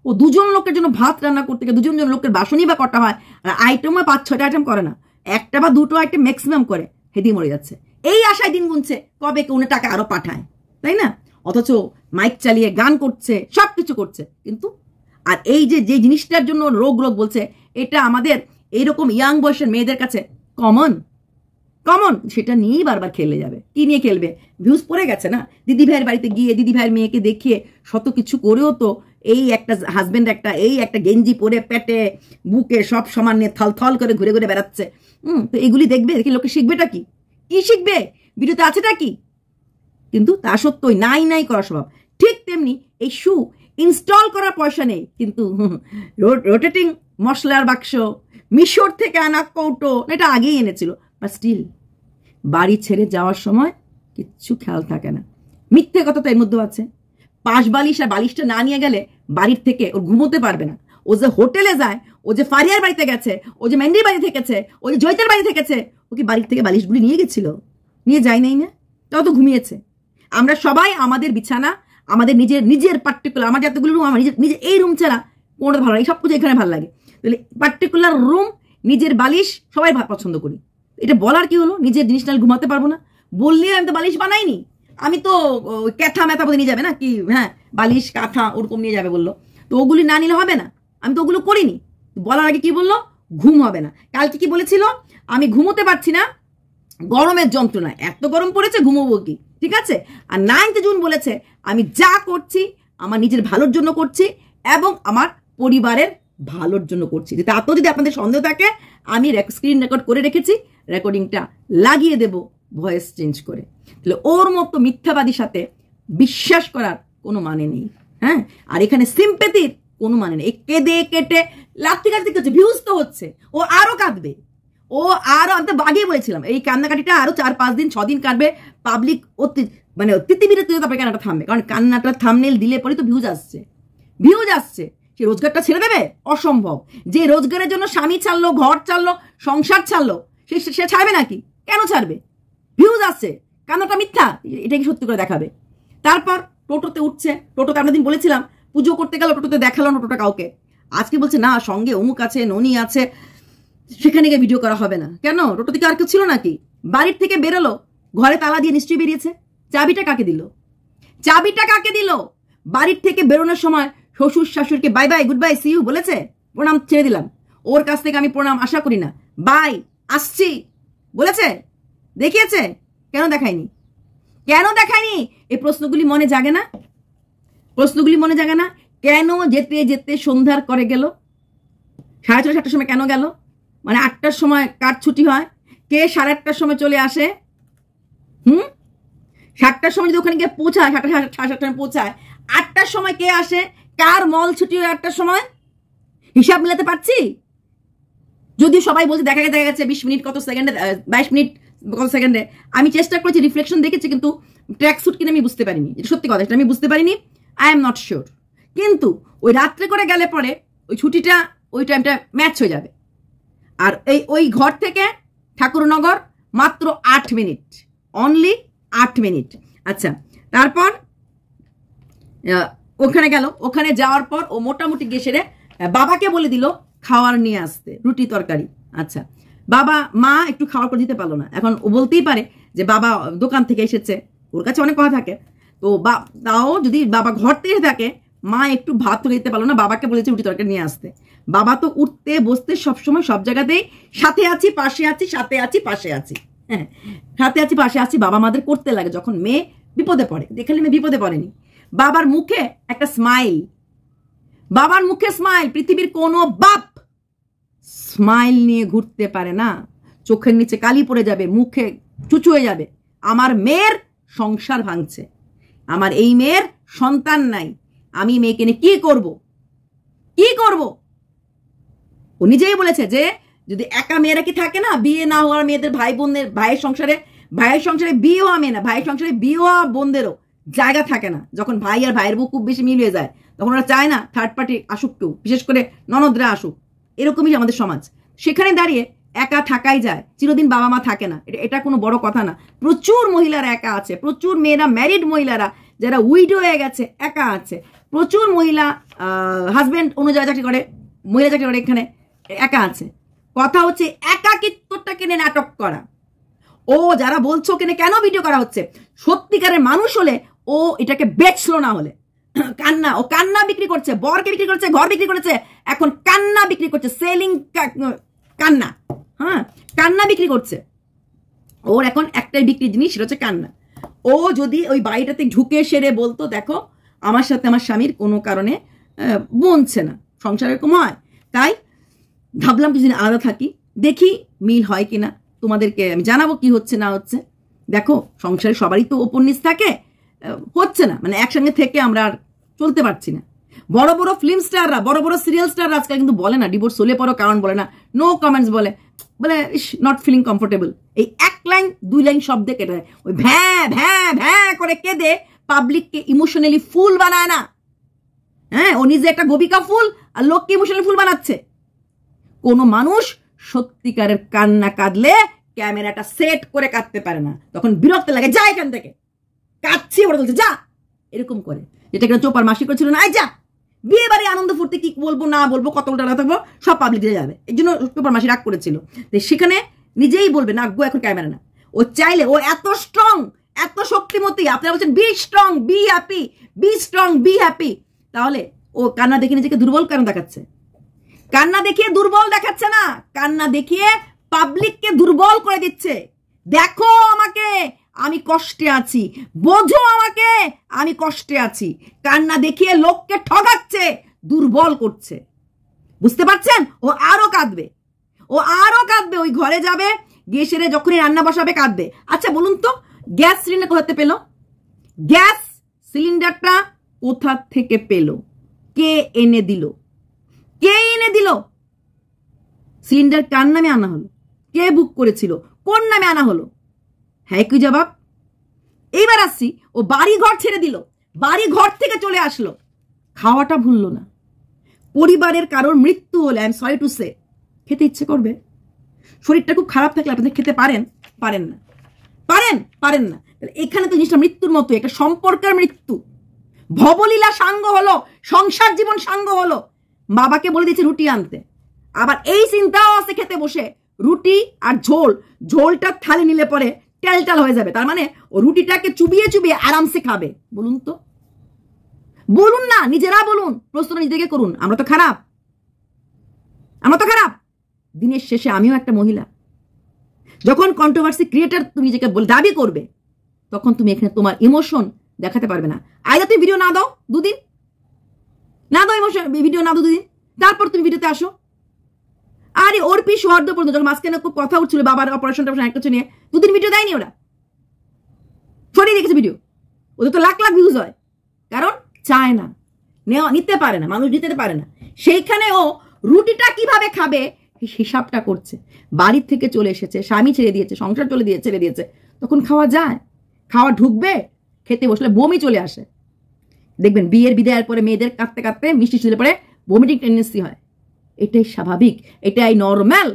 Speaker 1: ও 2জন লোকের জন্য ভাত রান্না করতে গিয়ে 2জন লোকের বাসনই বা কটা হয়, আর আইটেমও 5-6টা আইটেম করে না, 1টা বা 2টো আইটেম ম্যাক্সিমাম করে, হেদিয়ে মরে যাচ্ছে। এই আশায় দিন গুনছে কবে কেউ টাকা আরো পাঠায়, তাই না? অথচ মাইক চালিয়ে গান করছে, সবকিছু করছে। কিন্তু আর এই যে জিনিসটার জন্য রোগ বলছে, এটা আমাদের এইরকম ইয়াং বয়সের মেয়েদের কাছে কমন, সেটা নিয়েই বারবার খেলে যাবে। কি নিয়ে খেলবে? ভিউজ পড়ে গেছে না? দিদি ভাইয়ের বাড়িতে গিয়ে দিদি ভাইয়ের মেয়েকে দেখিয়ে শত কিছু করেও তো এই একটা হাজবেন্ড একটা গেঞ্জি পরে পেটে বুকে সব সমান নিয়ে থল করে ঘুরে বেড়াচ্ছে। তো এগুলি দেখবে, দেখে লোকে শিখবেটা কি শিখবে? ভিডিওতে আছেটা কি? কিন্তু তা সত্ত্বেই নাই করার স্বভাব। ঠিক তেমনি এই শু ইনস্টল করার পয়সা নেই, কিন্তু রোটেটিং মশলার বাক্স, মিশর থেকে আনা কৌটো, এটা আগেই এনেছিল, বাট স্টিল বাড়ি ছেড়ে যাওয়ার সময় কিচ্ছু খেয়াল থাকে না। মিথ্যে কথা তো এর মধ্যে আছে। পাশ বালিশ আর বালিশটা না নিয়ে গেলে বাড়ির থেকে ওর ঘুমোতে পারবে না। ও যে হোটেলে যায়, ও যে ফারিয়ার বাড়িতে গেছে, ও যে ম্যান্ডির বাড়ি থেকেছে, ও যে জয়িতার বাড়ি থেকেছে, ও কি বাড়ির থেকে বালিশগুলি নিয়ে গেছিল? নিয়ে যায় নাই না? তাও তো ঘুমিয়েছে। আমরা সবাই আমাদের বিছানা, আমাদের নিজের পার্টিকুলার, আমার যতগুলো রুম, আমার নিজের এই রুম ছাড়া কোনোটা ভালো লাগে, সবকিছু এখানে ভালো লাগে। তাহলে পার্টিকুলার রুম, নিজের বালিশ সবাই পছন্দ করি। এটা বলার কি হলো? নিজের জিনিস নাহলে ঘুমাতে পারবো না? বললে আমি তো বালিশ বানাইনি, আমি তো ক্যাথা ম্যাথা বলে নিয়ে যাবে না কি? হ্যাঁ, বালিশ কাঁথা ওরকম নিয়ে যাবে বললো, তো ওগুলি না নিলে হবে না। আমি তো ওগুলো করিনি। বলার আগে কি বললো? ঘুম হবে না। কালকে কি বলেছিল? আমি ঘুমোতে পারছি না, গরমের যন্ত্রণা, এত গরম পড়েছে, ঘুমোবো কি? ঠিক আছে। আর 9 জুন বলেছে, আমি যা করছি আমার নিজের ভালোর জন্য করছি এবং আমার পরিবারের ভালোর জন্য করছি। তাতেও যদি আপনাদের সন্দেহ থাকে, আমি স্ক্রিন রেকর্ড করে রেখেছি, রেকর্ডিংটা লাগিয়ে দেব ভয়েস চেঞ্জ করে। তাহলে ওর মতো মিথ্যাবাদীর সাথে বিশ্বাস করার কোনো মানে নেই। হ্যাঁ, আর এখানে সিম্পেথির কোনো মানে নেই। কেঁদে কেটে লাত্তি কাটতে হচ্ছে, ভিউজ তো হচ্ছে, ও আরো কাঁদবে, ও আরো, আমি তো আগেই বলেছিলাম এই কান্নাকাটিটা আরো 4-5 দিন 6 দিন কাটবে। পাবলিক মানে তিতিবিরতি তারপরে কান্নাটা থামবে, কারণ কান্নাটা থামনেল দিলে পরে তো ভিউজ আসছে। সে রোজগারটা ছেড়ে দেবে? অসম্ভব। যে রোজগারের জন্য স্বামী ছাড়লো, ঘর ছাড়লো, সংসার ছাড়লো, সে ছাড়বে নাকি? কেন ছাড়বে? ভিউজ আসছে, কান্নাটা মিথ্যা, এটা কি সত্যি করে দেখাবে। তারপর টোটোতে উঠছে, টোটোতে আমরা দিন বলেছিলাম পুজো করতে গেল, টোটোতে দেখালো না টোটোটা কাউকে। আজকে বলছে না, সঙ্গে অমুক আছে, ননি আছে, সেখানে গিয়ে ভিডিও করা হবে না। কেন? টোটো থেকে আর কেউ ছিল নাকি? বাড়ির থেকে বেরোলো, ঘরে তালা দিয়ে নিশ্চয়ই বেরিয়েছে। চাবিটা কাকে দিল? বাড়ির থেকে বেরোনোর সময় শ্বশুর শাশুড়িকে bye bye, good bye, see you বলেছে? প্রণাম ছেড়ে দিলাম, ওর কাছ থেকে আমি প্রণাম আশা করি না, বাই, আসছি বলেছে? দেখিয়েছে? কেন দেখায়নি? এই প্রশ্নগুলি মনে জাগে না? কেন যেতে যেতে সন্ধ্যার করে গেল? 6:30 7টার সময় কেন গেল? মানে 8টার সময় কার ছুটি হয়? কে 8:30টার সময় চলে আসে? 7টার সময় যদি ওখানে গিয়ে পৌঁছায়, 7:30 পৌঁছায়, 8টার সময় কে আসে? কার মল ছুটি হয় 8টার সময়? হিসাব মিলাতে পারছি? যদিও সবাই বলছে দেখা গেছে 20 মিনিট কত সেকেন্ডে, 22 মিনিট কত সেকেন্ডে। আমি চেষ্টা করেছি, রিফ্লেকশন দেখেছি, কিন্তু ট্র্যাক স্যুট কিনে আমি বুঝতে পারিনি। এটা সত্যি কথা, এটা আমি বুঝতে পারিনি, আই এম নট শিওর। কিন্তু ওই রাত্রে করে গেলে পরে ওই ছুটিটা ওই টাইমটা ম্যাচ হয়ে যাবে। আর ওই ঘর থেকে ঠাকুরনগর মাত্র 8 মিনিট, অনলি 8 মিনিট। আচ্ছা, তারপর ওখানে গেল, ওখানে যাওয়ার পর ও মোটামুটি গিয়ে সেরে বাবাকে বলে দিল খাওয়ার নিয়ে আসতে, রুটি তরকারি। আচ্ছা, মা একটু খাওয়ার করে দিতে পারলো না। এখন ও বলতেই পারে যে বাবা দোকান থেকে এসেছে, ওর কাছে অনেক কথা থাকে, তো তাও যদি বাবা ঘর থেকে থাকে, মা একটু ভাত তুলে দিতে পারলো না, বাবাকে বলেছে রুটি তরকারি নিয়ে আসতে। বাবা তো উঠতে বসতে সবসময় সব জায়গাতেই সাথে আছি, পাশে আছি, সাথে আছি, পাশে আছি, হ্যাঁ, সাথে আছি, পাশে আছি বাবা মাদের করতে লাগে যখন মেয়ে বিপদে পড়ে। দেখালে মেয়ে বিপদে পড়েনি, বাবার মুখে একটা স্মাইল, বাবার মুখে স্মাইল। পৃথিবীর কোনো বাপ স্মাইল নিয়ে ঘুরতে পারে না, চোখের নিচে কালি পড়ে যাবে, মুখে চুচু হয়ে যাবে। আমার মেয়ের সংসার ভাঙছে, আমার এই মেয়ের সন্তান নাই, আমি মেয়েকে নিয়ে কি করব, কি করব? ও নিজেই বলেছে যে যদি একা মেয়েরা কি থাকে না, বিয়ে না হওয়ার মেয়েদের ভাই বোনদের, ভাইয়ের সংসারে বিয়ে হওয়া মেয়ে না, ভাইয়ের সংসারে বিয়ে হওয়া বোনদেরও জায়গা থাকে না। যখন ভাই আর ভাইয়ের বউ খুব বেশি মিল হয়ে যায়, তখন ওরা চায় না থার্ড পার্টি আসুক কেউ, বিশেষ করে ননদরা আসুক। এরকমই আমাদের সমাজ। সেখানে দাঁড়িয়ে একা থাকাই যায়, চিরদিন বাবা মা থাকে না, এটা কোনো বড় কথা না। প্রচুর মহিলারা একা আছে, প্রচুর মেয়েরা, ম্যারিড মহিলারা যারা উইডো হয়ে গেছে, একা আছে। প্রচুর মহিলা হাজবেন্ড অন্য জায়গায় চাকরি করে, মহিলা চাকরি করে, এখানে একা আছে। কথা হচ্ছে একাকিত্বটাকে নিয়ে নাটক করা। ও যারা বলছো কেন ভিডিও করা হচ্ছে, সত্যিকারের মানুষ হলে ও এটাকে বেচলো না হলে। কান্না, ও কান্না বিক্রি করছে, বরকে বিক্রি করছে, ঘর বিক্রি করেছে, এখন কান্না বিক্রি করছে, সেলিং কান্না, হ্যাঁ, কান্না বিক্রি করছে। ওর এখন একটাই বিক্রি জিনিস, সেটা হচ্ছে কান্না। ও যদি ওই বাড়িটাতে ঢুকে সেরে বলতো দেখো আমার সাথে আমার স্বামীর কোনো কারণে বনছে না, সংসার এরকম হয়, তাই ভাবলাম কিছুদিন আলাদা থাকি, দেখি মিল হয় কিনা, তোমাদেরকে আমি জানাবো কি হচ্ছে না হচ্ছে। দেখো সংসারে সবারই তো ওপর নিচ থাকে, হচ্ছে না, মানে একসঙ্গে থেকে আমরা আর চলতে পারছি না। বড় বড় ফিল্ম স্টাররা, বড় বড় সিরিয়াল স্টাররা আজকাল কিন্তু বলে না ডিভোর্স হলে পরও কারণ বলে না, নো কমেন্টস বলে নট ফিলিং কমফোর্টেবল। এই 1 লাইন 2 লাইন শব্দে কেটে দেয়, ওই ভ্যাঁ ভ্যাঁ ভ্যাঁ করে কেঁদে পাবলিককে ইমোশনালি ফুল বানায় না। হ্যাঁ, ও নিজে একটা গোবিকা ফুল আর লোককে ইমোশনালি ফুল বানাচ্ছে। কোনো মানুষ সত্যিকারের কান্না কাঁদলে ক্যামেরাটা সেট করে কাঁদতে পারে না, তখন বিরক্ত লাগে, যা এখান থেকে, কাঁদছি ওরা বলছে যা, এরকম করে। যেটা কিনা চোপার মাসি করেছিল না, যা বিয়ে বাড়ি আনন্দ ফুর্তি কি বলবো না বলবো, কত উল্টা থাকবো, সব পাবলিক দিয়ে যাবে। এই জন্য চোপার মাসি রাগ করেছিল, সেখানে নিজেই বলবে না গো এখন ক্যামেরা না। ও চাইলে, ও এত স্ট্রং, এত শক্তিমতী। আপনারা বলছেন be strong, be happy, be strong, be happy, তাহলে ও কান্না দেখে নিজেকে দুর্বল কেন দেখাচ্ছে? কান্না দেখিয়ে দুর্বল দেখাচ্ছে না, কান্না দেখিয়ে পাবলিককে দুর্বল করে দিচ্ছে। দেখো আমাকে, আমি কষ্টে আছি, বোঝো আমাকে, আমি কষ্টে আছি। কান্না দেখিয়ে লোককে ঠগাচ্ছে, দুর্বল করছে, বুঝতে পারছেন? ও আরো কাঁদবে, ও আরো কাঁদবে, ওই ঘরে যাবে, গিয়ে সেরে যখনই রান্না বসাবে কাঁদবে। আচ্ছা বলুন তো, গ্যাস সিলিন্ডার কোথা থেকে পেল? গ্যাস সিলিন্ডারটা কোথা থেকে পেল? কে এনে দিল? কে এনে দিল? সিলিন্ডার কার নামে আনা হলো? কে বুক করেছিল? কোন নামে আনা হলো? হ্যাঁ কি জবাব? এইবার আসছি, ও বাড়ি ঘর ছেড়ে দিল, বাড়ি ঘর থেকে চলে আসলো, খাওয়াটা ভুললো না। পরিবারের কারোর মৃত্যু হলে, I am sorry to say, খেতে ইচ্ছে করবে? শরীরটা খুব খারাপ থাকলে আপনি খেতে পারেন? পারেন না, পারেন না। এখানে তো জিনিসটা মৃত্যুর মতো, একটা সম্পর্কের মৃত্যু। ভবলীলা সাঙ্গ হলো, সংসার জীবন সাঙ্গ হলো। বাবাকে বলে দিয়েছে রুটি আনতে, আবার এই চিন্তাও আছে খেতে বসে রুটি আর ঝোল, ঝোলটা থালি নিলে পরে টেলটাল হয়ে যাবে, তার মানে ও রুটিটাকে চুবিয়ে চুবিয়ে আরামসে খাবে। বলুন তো, বলুন না, নিজেরা বলুন, প্রশ্নটা নিজেকে করুন। আমরা তো খারাপ, আমরা তো খারাপ। দিনের শেষে আমিও একটা মহিলা। যখন কন্ট্রোভার্সি ক্রিয়েটার তুমি নিজেকে দাবি করবে, তখন তুমি এখানে তোমার ইমোশন দেখাতে পারবে না। আগে তুমি ভিডিও না দাও, 2 দিন না দাও, ইমোশন ভিডিও না দাও 2 দিন, তারপর তুমি ভিডিওতে আসো। আরে অর্পি সৌহার্দ পর্যন্ত যখন মাঝখানে খুব কথা উঠছিল বাবার অপারেশনটা এক কিছু নিয়ে, 2 দিন ভিডিও দেয়নি, ওরা সরিয়ে রেখেছে ভিডিও। ওদের তো লাখ লাখ ভিউজ হয়, কারণ চায় না, নিতে পারে না, মানুষ দিতে পারে না। সেইখানে ও রুটিটা কিভাবে খাবে হিসাবটা করছে। বাড়ির থেকে চলে এসেছে, স্বামী ছেড়ে দিয়েছে, সংসার ছেড়ে দিয়েছে, তখন খাওয়া যায়? খাওয়া ঢুকবে, খেতে বসলে বমি চলে আসে। দেখবেন বিয়ের বিদায়ের পরে মেয়েদের কাঁদতে কাঁদতে মিষ্টি চলে পরে ভমিটিং টেন্ডেন্সি হয়, এটাই স্বাভাবিক, এটাই নর্মাল।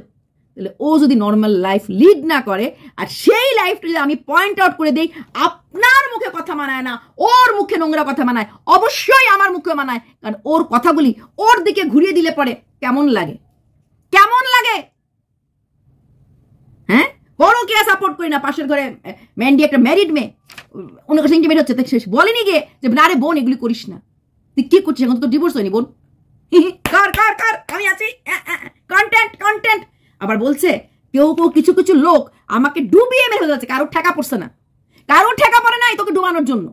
Speaker 1: তাহলে ও যদি নর্মাল লাইফ লিড না করে, আর সেই লাইফটা যদি আমি পয়েন্ট আউট করে দিই, আপনার মুখে কথা মানায় না, ওর মুখে নোংরা কথা মানায়, অবশ্যই আমার মুখে মানায়, কারণ ওর কথাগুলি ওর দিকে ঘুরিয়ে দিলে পরে কেমন লাগে, কেমন লাগে? হ্যাঁ, বড় কে সাপোর্ট করি না, পাশের ঘরে ম্যান্ডি একটা ম্যারিড মেয়ে, অন্য কাছে ইন্টিমেট হচ্ছে, বলেনি গিয়ে যে না রে বোন এগুলি করিস না, তুই কি করছিস, এখন তো ডিভোর্স হয়নি বোন, কার আমি আছি, কন্টেন্ট। আবার বলছে কেউ কিছু কিছু লোক আমাকে ডুবিয়ে মেরে যাচ্ছে, কারোর ঠেকা পড়ছে না, কারোর ঠেকা পড়ে নাই তোকে ডুবানোর জন্য,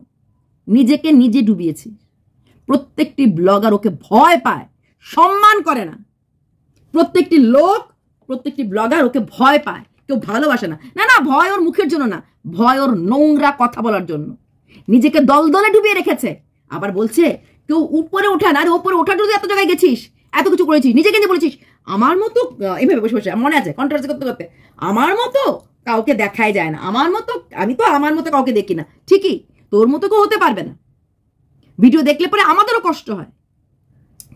Speaker 1: নিজেকে নিজে ডুবিয়েছি। প্রত্যেকটি ব্লগার ওকে ভয় পায়, সম্মান করে না। প্রত্যেকটি লোক, প্রত্যেকটি ব্লগার ওকে ভয় পায়, কেউ ভালোবাসে না। না, ভয় ওর মুখের জন্য না, ভয় ওর নোংরা কথা বলার জন্য। নিজেকে দলদলে ডুবিয়ে রেখেছে। আবার বলছে কেউ উপরে ওঠা না, আরে উপরে ওঠার যদি এত জায়গায় গেছিস, এত কিছু করেছিস, নিজেকে নিজে বলেছিস আমার মতো, এইভাবে বসে বসে মনে আছে কন্ট্রোভার্সি করতে করতে, আমার মতো কাউকে দেখাই যায় না, আমার মতো, আমি তো আমার মতো কাউকে দেখি না। ঠিকই, তোর মতো কেউ হতে পারবে না। ভিডিও দেখলে পরে আমাদেরও কষ্ট হয়।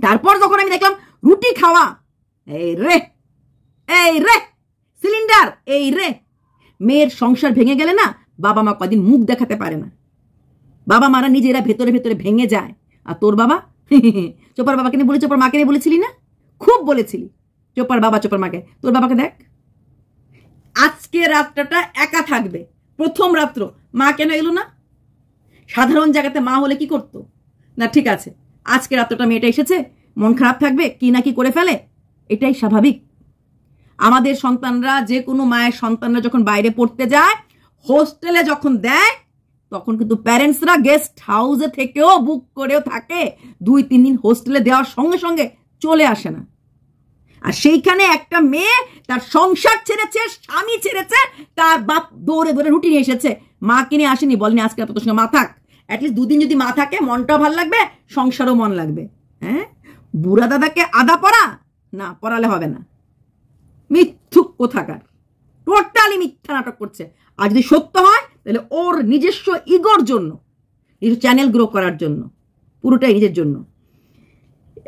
Speaker 1: তারপর যখন আমি দেখলাম রুটি খাওয়া, এই রে সিলিন্ডার, এই রে, মেয়ের সংসার ভেঙে গেলে না বাবা মা কদিন মুখ দেখাতে পারে না, বাবা মারা নিজেরা ভেতরে ভেতরে ভেঙে যায়। আর তোর বাবা, চোপার বাবাকে নিয়ে বলে, চোপার মাকে নিয়ে বলেছিলি না, খুব বলেছিলি চোপার বাবা চোপার মাকে। তোর বাবাকে দেখ, আজকে রাত্রটা একা থাকবে, প্রথম রাত্র মা কেন এলো না? সাধারণ জায়গাতে মা হলে কি করতো না? ঠিক আছে, আজকে রাত্রটা মেয়েটা এসেছে, মন খারাপ থাকবে, কি না কি করে ফেলে, এটাই স্বাভাবিক। আমাদের সন্তানরা, যে কোনো মায়ের সন্তানরা যখন বাইরে পড়তে যায়, হোস্টেলে যখন দেয়, তখন কিন্তু প্যারেন্টসরা গেস্ট হাউসে থেকেও বুক করেও থাকে, 2-3 দিন হোস্টেলে দেওয়ার সঙ্গে সঙ্গে চলে আসে না। আর সেইখানে একটা মেয়ে তার সংসার ছেড়েছে, স্বামী ছেড়েছে, তার বাপ দৌড়ে দৌড়ে রুটি নিয়ে এসেছে, মা কিনে আসেনি, বলেনি আজকে তোর সঙ্গে মা থাক, অ্যাটলিস্ট 2 দিন যদি মা থাকে মনটাও ভালো লাগবে, সংসারও মন লাগবে। হ্যাঁ, বুড়া দাদাকে আদা পড়া না, পড়ালে হবে না, মিথ্যুক কোথাকার, টোটালি মিথ্যা নাটক করছে। আর যদি সত্য হয় তাহলে ওর নিজস্ব ইগোর জন্য, নিজের চ্যানেল গ্রো করার জন্য, পুরোটাই নিজের জন্য।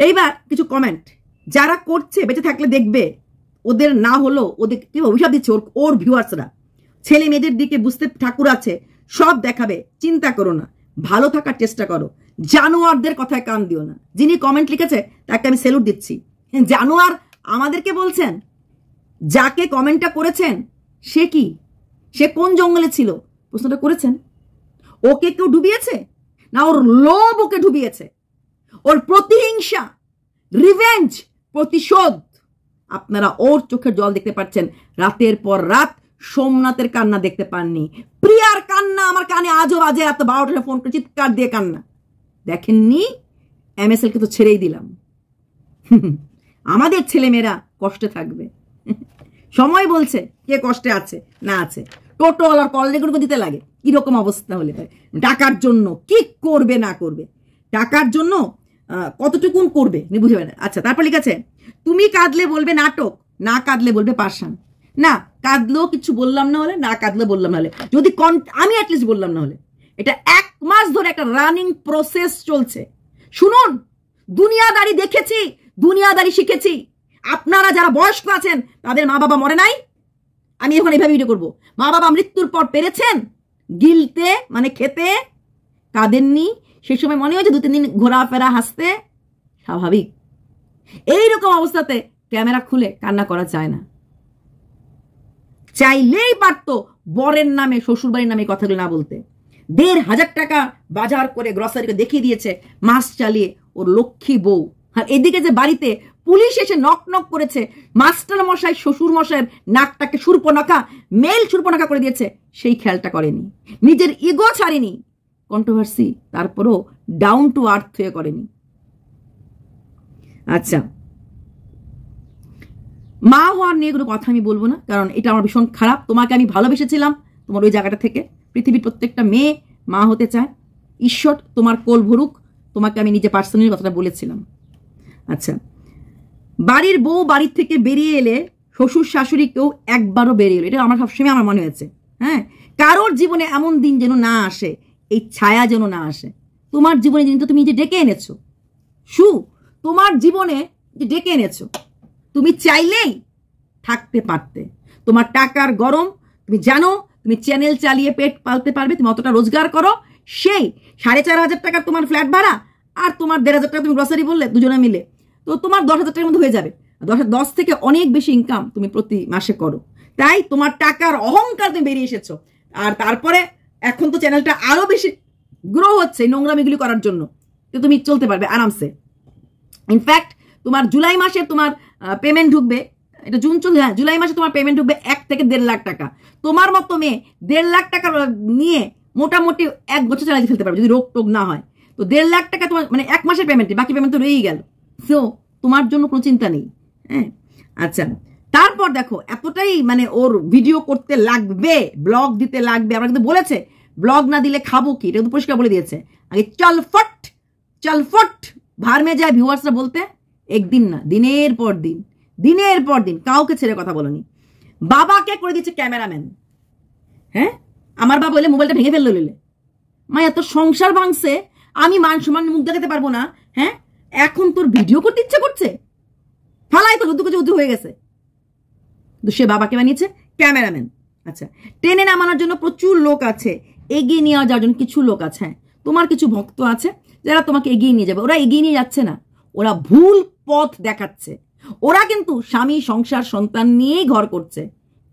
Speaker 1: এইবার কিছু কমেন্ট যারা করছে, বেঁচে থাকলে দেখবে, ওদের না হলো ওদের কি অভিশাপ দিচ্ছে ওর ভিউয়ার্সরা। ছেলে মেয়েদের দিকে বুঝতে ঠাকুর আছে, সব দেখাবে, চিন্তা করো না, ভালো থাকার চেষ্টা করো, জানোয়ারদের কথায় কান দিও না। যিনি কমেন্ট লিখেছে তাকে আমি স্যালুট দিচ্ছি। জানোয়ার আমাদেরকে বলছেন, যাকে কমেন্টটা করেছেন সে কি, সে কোন জঙ্গলে ছিল প্রশ্নটা করেছেন? ওকে কেউ ডুবিয়েছে না ওর লোভ ওকে ডুবিয়েছে? ওর প্রতিহিংসা, রিভেঞ্জ, প্রতিশোধ। আপনারা ওর চোখের জল দেখতে পাচ্ছেন, রাতের পর রাত। সোমনাথের কান্না দেখতে পাননি, প্রিয়ার কান্না আমার কানে আজও বাজে, এত 12টা ফোন করে চিৎকার দিয়ে কান্না দেখেননি। MSL কে তো ছেড়েই দিলাম। আমাদের ছেলেমেয়েরা কষ্টে থাকবে, সময় বলছে কে কষ্টে আছে না আছে। টোটোওয়ালার কল রেকর্ড দিতে লাগে, কিরকম অবস্থা হলে টাকার জন্য কি করবে না করবে, টাকার জন্য কতটুকুন করবে বুঝে পারে। আচ্ছা, তারপর লিখেছে তুমি কাঁদলে বলবে নাটক, না কাঁদলে বলবে পাষাণ। না কাঁদলেও কিছু বললাম না হলে, না কাঁদলে বললাম না হলে, যদি আমি অ্যাটলিস্ট বললাম না হলে, এটা 1 মাস ধরে একটা রানিং প্রসেস চলছে। শুনুন, দুনিয়াদারি দেখেছি, দুনিয়াদারি শিখেছি। আপনারা যারা বয়স্ক আছেন তাদের মা বাবা মরে নাই, আমি এখন এইভাবে ভিডিও করবো, মা বাবা মৃত্যুর পর পেরেছেন গিলতে, মানে খেতে, কাঁদেননি? সেই সময় মনে হয়েছে 2-3 দিন ঘোরাফেরা, হাসতে, স্বাভাবিক। এইরকম অবস্থাতে ক্যামেরা খুলে কান্না করা যায় না। চাইলেই পারতো বরের নামে, শ্বশুরবাড়ির নামে কথাগুলো না বলতে। 1,500 টাকা বাজার করে গ্রসারিকে দেখিয়ে দিয়েছে মাস চালিয়ে ওর লক্ষ্মী বউ। আর এদিকে যে বাড়িতে পুলিশ এসে নক নক করেছে, মাস্টার মশাই শ্বশুর মশাইয়ের নাকটাকে সুরপনাখা, মেল সুরপনাখা করে দিয়েছে, সেই খেয়ালটা করেনি, নিজের ইগো ছাড়েনি। কন্ট্রোভার্সি তারপরও ডাউন টু আর্থ হয়ে করেনি। আচ্ছা, মা হওয়ার নিয়ে কোনো কথা আমি বলবো না, কারণ এটা আমার ভীষণ খারাপ। তোমাকে আমি ভালোবেসেছিলাম তোমার ওই জায়গাটা থেকে। পৃথিবীর প্রত্যেকটা মেয়ে মা হতে চায়, ঈশ্বর তোমার কোল ভরুক। তোমাকে আমি নিজে পার্সোনালি কথাটা বলেছিলাম। আচ্ছা, বাড়ির বউ বাড়ির থেকে বেরিয়ে এলে শ্বশুর শাশুড়ি কেউ একবারও বেরিয়ে এলো, এটা আমার সবসময় আমার মনে হয়েছে। হ্যাঁ, কারোর জীবনে এমন দিন যেন না আসে, এই ছায়া যেন না আসে। তোমার জীবনে যিনি তো তুমি নিজে ডেকে এনেছো, তোমার জীবনে যে ডেকে এনেছো, তুমি চাইলেই থাকতে পারতে। তোমার টাকার গরম, তুমি জানো তুমি চ্যানেল চালিয়ে পেট পালতে পারবে, তুমি অতটা রোজগার করো, সেই 4,500 টাকার তোমার ফ্ল্যাট ভাড়া আর তোমার 1,500 টাকা তুমি গ্রসারি বললে দুজনে মিলে, তো তোমার 10,000 টাকার মধ্যে হয়ে যাবে। 10 থেকে অনেক বেশি ইনকাম তুমি প্রতি মাসে করো, তাই তোমার টাকার অহংকার তুমি বেরিয়ে এসেছো। আর তারপরে এখন তো চ্যানেলটা আরো বেশি গ্রো হচ্ছে নোংরামিগুলি করার জন্য, তো তুমি চলতে পারবে আরামসে। ইনফ্যাক্ট তোমার জুলাই মাসে তোমার পেমেন্ট ঢুকবে, এটা জুন চলছে, হ্যাঁ জুলাই মাসে তোমার পেমেন্ট ঢুকবে 1 থেকে 1.5 লাখ টাকা। তোমার মতো মেয়ে 1.5 লাখ টাকা নিয়ে মোটামুটি 1 বছর চালিয়ে ফেলতে পারবে যদি রোগ টোগ না হয়। তো 1.5 লাখ টাকা তোমার মানে 1 মাসের পেমেন্টে, বাকি পেমেন্ট তো রয়েই গেল। সো তোমার জন্য কোনো চিন্তা নেই। হ্যাঁ আচ্ছা, তারপর দেখো এতটাই মানে ওর ভিডিও করতে লাগবে, ব্লগ দিতে লাগবে। আমরা কিন্তু বলেছে ব্লগ না দিলে খাবো কি, এটা কিন্তু পরিষ্কার বলে দিয়েছে। আগে চল ফট ভার মে যায় ভিউয়ার্সরা বলতে, একদিন না দিনের পর দিন কাউকে ছেড়ে কথা বলনি। বাবাকে করে দিচ্ছে ক্যামেরাম্যান। হ্যাঁ আমার বাবা বলে মোবাইলটা ভেঙে ফেললো নিলে, মা এত সংসার ভাঙছে, আমি মান সম্মান মুখ দেখাতে পারবো না। হ্যাঁ এখন তোর ভিডিও করতে ইচ্ছে করছে, ফালাই তো যুদ্ধ হয়ে গেছে। তো সে বাবাকে বানিয়েছে ক্যামেরাম্যান। আচ্ছা, টেনে নামানোর জন্য প্রচুর লোক আছে, এগিয়ে নিয়ে যাওয়ার জন্য কিছু লোক আছে। হ্যাঁ তোমার কিছু ভক্ত আছে যারা তোমাকে এগিয়ে নিয়ে যাবে। ওরা এগিয়ে নিয়ে যাচ্ছে না, ওরা ভুল পথ দেখাচ্ছে। ওরা কিন্তু স্বামী সংসার সন্তান নিয়েই ঘর করছে।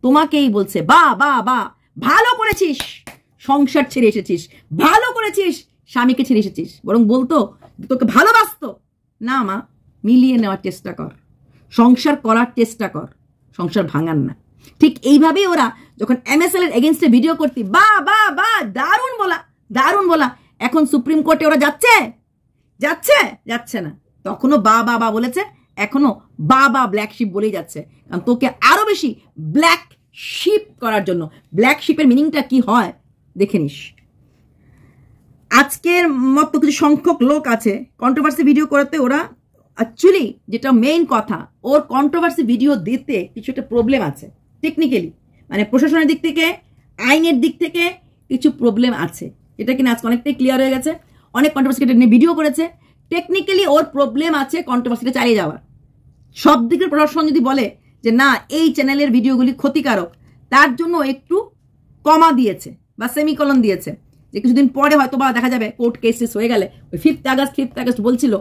Speaker 1: তোমাকেই বলছে বা ভালো করেছিস সংসার ছেড়ে এসেছিস, ভালো করেছিস স্বামীকে ছেড়ে এসেছিস। বরং বলতো তোকে ভালোবাসতো না, মা মিলিয়ে নেওয়ার চেষ্টা কর, সংসার করার চেষ্টা কর, সংসার ভাঙান না। ঠিক এইভাবেই ওরা যখন MSL এর এগেইনস্টে ভিডিও করতি বা দারুণ বলা, এখন সুপ্রিম কোর্টে ওরা যাচ্ছে না। তখনও বা বলেছে, এখনো বাবা ব্ল্যাক শিপ বলেই যাচ্ছে, কারণ তোকে আরো বেশি ব্ল্যাক শিপ করার জন্য। ব্ল্যাক শিপের মিনিংটা কি হয় দেখে নিস। আজকের মতো কিছু সংখ্যক লোক আছে কন্ট্রোভার্সি ভিডিও করতে। ওরা অ্যাকচুয়ালি যেটা মেইন কথা, ওর কন্ট্রোভার্সি ভিডিও দিতে কিছু একটা প্রবলেম আছে টেকনিক্যালি, মানে প্রশাসনের দিক থেকে, আইনের দিক থেকে কিছু প্রবলেম আছে, এটা কিনা আজকে অনেকটাই ক্লিয়ার হয়ে গেছে। অনেক কন্ট্রোভার্সি নিয়ে ভিডিও করেছে, টেকনিক্যালি ওর প্রবলেম আছে কন্ট্রোভার্সিটা চালিয়ে যাওয়ার। সব দিকের প্রশাসন যদি বলে যে না এই চ্যানেলের ভিডিওগুলি ক্ষতিকারক, তার জন্য একটু কমা দিয়েছে বা সেমিকলন দিয়েছে, যে কিছুদিন পরে হয়তো বা দেখা যাবে কোর্ট কেসেস হয়ে গেলে ওই 5th আগস্ট বলছিল,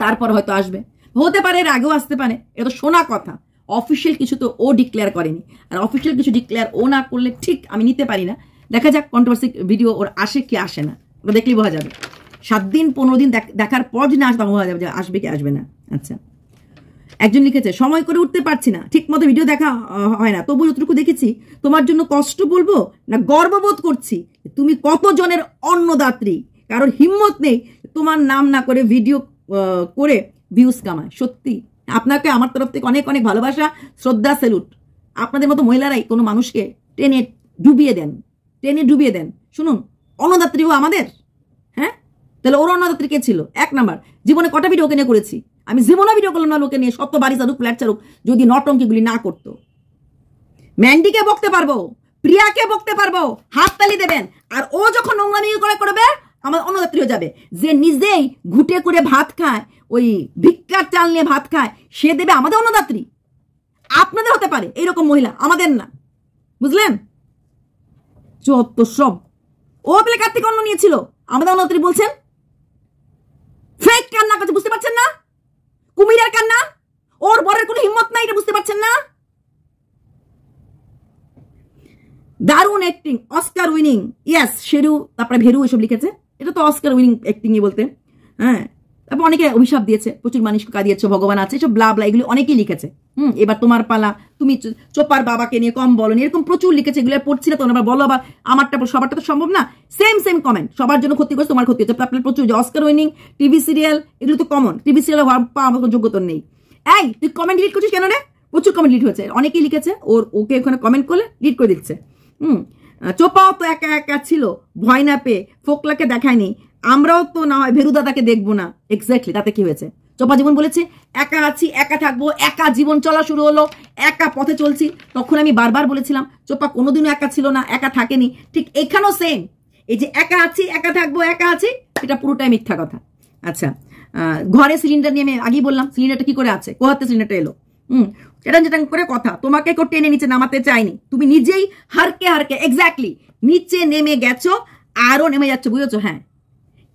Speaker 1: তারপর হয়তো আসবে, হতে পারে এর আগেও আসতে পারে। এটা তো শোনা কথা, অফিসিয়াল কিছু তো ও ডিক্লেয়ার করেনি। আর অফিসিয়াল কিছু ডিক্লেয়ার ও না করলে ঠিক আমি নিতে পারি না। দেখা যাক কন্ট্রোভার্সি ভিডিও ওর আসে কি আসে না, ওটা দেখলেই বোঝা যাবে। 7 দিন 15 দিন দেখার পর যদি আসে তখন বোঝা যাবে যে আসবে কি আসবে না। আচ্ছা, একজন লিখেছে সময় করে উঠতে পারছি না, ঠিক মতো ভিডিও দেখা হয় না, তবু যতটুকু দেখেছি তোমার জন্য কষ্ট বলবো না গর্ববোধ করছি। তুমি কতজনের অন্নদাত্রী, কারোর হিম্মত নেই তোমার নাম না করে ভিডিও করে ভিউজ কামায়। সত্যি আপনাকে আমার তরফ থেকে অনেক অনেক ভালোবাসা, শ্রদ্ধা, স্যালুট। আপনাদের মতো মহিলারাই কোনো মানুষকে টেনে ডুবিয়ে দেন। শুনুন, অন্নদাত্রীও আমাদের। হ্যাঁ তাহলে ওর অন্নদাত্রী কে ছিল? 1 নাম্বার, জীবনে কটা ভিডিও ওকে নিয়ে করেছি আমি? জীবনে ভিডিও করলাম না লোকে নিয়ে, 100 বাড়ি চালুক ফ্ল্যাট চালুক, যদি নটঙ্কিগুলি না করতো। ম্যান্ডিকে বকতে পারবো, প্রিয়াকে বকতে পারবো, হাততালি দেবেন। আর ও যখন নোংরামি করবে আমার অন্নদাত্রী হয়ে যাবে। যে নিজেই ঘুটে করে ভাত খায়, ওই ভিক্ষার চাল নিয়ে ভাত খায়, সে দেবে আমাদের অন্নদাত্রী। আপনাদের হতে পারে এইরকম মহিলা, আমাদের না, বুঝলেন? চত্ব সব। ও বলে কার্তিক অন্ন নিয়েছিল, আমাদের অন্নদাত্রী বলছেন। ফেক কান্না করছে, বুঝতে পারছেন না? কুমিরের কান্না। ওর বরের কোনো হিম্মত নাই, এটা বুঝতে পারছেন না? দারুণ acting, Oscar winning, yes Sheru, তারপরে ভেরু এসব লিখেছে। এটা তো অস্কার উইনিং অ্যাক্টিংই বলতে। হ্যাঁ, তারপর অনেকে অভিশাপ দিয়েছে, প্রচুর মানুষকে কাঁদিয়েছে, ভগবান আছে, এসব ব্লা এগুলি অনেকেই লিখেছে। এবার তোমার পালা, তুমি চোপার বাবাকে নিয়ে কম বলনি, এরকম প্রচুর লিখেছে। এগুলো পড়ছি না তো, আবার বলো আবার আমারটা সবারটা তো সম্ভব না। সেম কমেন্ট, সবার জন্য ক্ষতি করছে, তোমার ক্ষতি হচ্ছে। আপনার প্রচুর যে অস্কার উইনিং টিভি সিরিয়াল, এগুলো তো কমন। টিভি সিরিয়াল পাওয়ার কোনো যোগ্যতা নেই। এই তুই কমেন্ট ডিলিট করছিস কেন রে? প্রচুর কমেন্ট ডিলিট হয়েছে, অনেকেই লিখেছে। ওকে ওখানে কমেন্ট করলে ডিলিট করে দিচ্ছে। চোপাও তো একা একা ছিল, ভয় না পেয়ে ফোকলাকে দেখায়নি। আমরাও তো না হয় ভেরু দাদাকে দেখবো না। এক্স্যাক্টলি, তাতে কি হয়েছে? চোপা জীবন বলেছে একা আছি, একা থাকবো, একা জীবন চলা শুরু হলো, একা পথে চলছি। তখন আমি বারবার বলেছিলাম চোপা কোনোদিনও একা ছিল না, একা থাকেনি। ঠিক এখানেও সেম, এই যে একা আছি, একা থাকবো, একা আছি, এটা পুরোটাই মিথ্যা কথা। আচ্ছা, ঘরে সিলিন্ডার নিয়ে আমি আগেই বললাম সিলিন্ডারটা কি করে আছে, কোথাতে সিলিন্ডারটা এলো। যেটা করে কথা, তোমাকে কেউ টেনে নিচে নামাতে চাইনি, তুমি নিজেই হারকে হারকে এক্স্যাক্টলি নিচে নেমে গেছো, আরো নেমে যাচ্ছ, বুঝেছো? হ্যাঁ,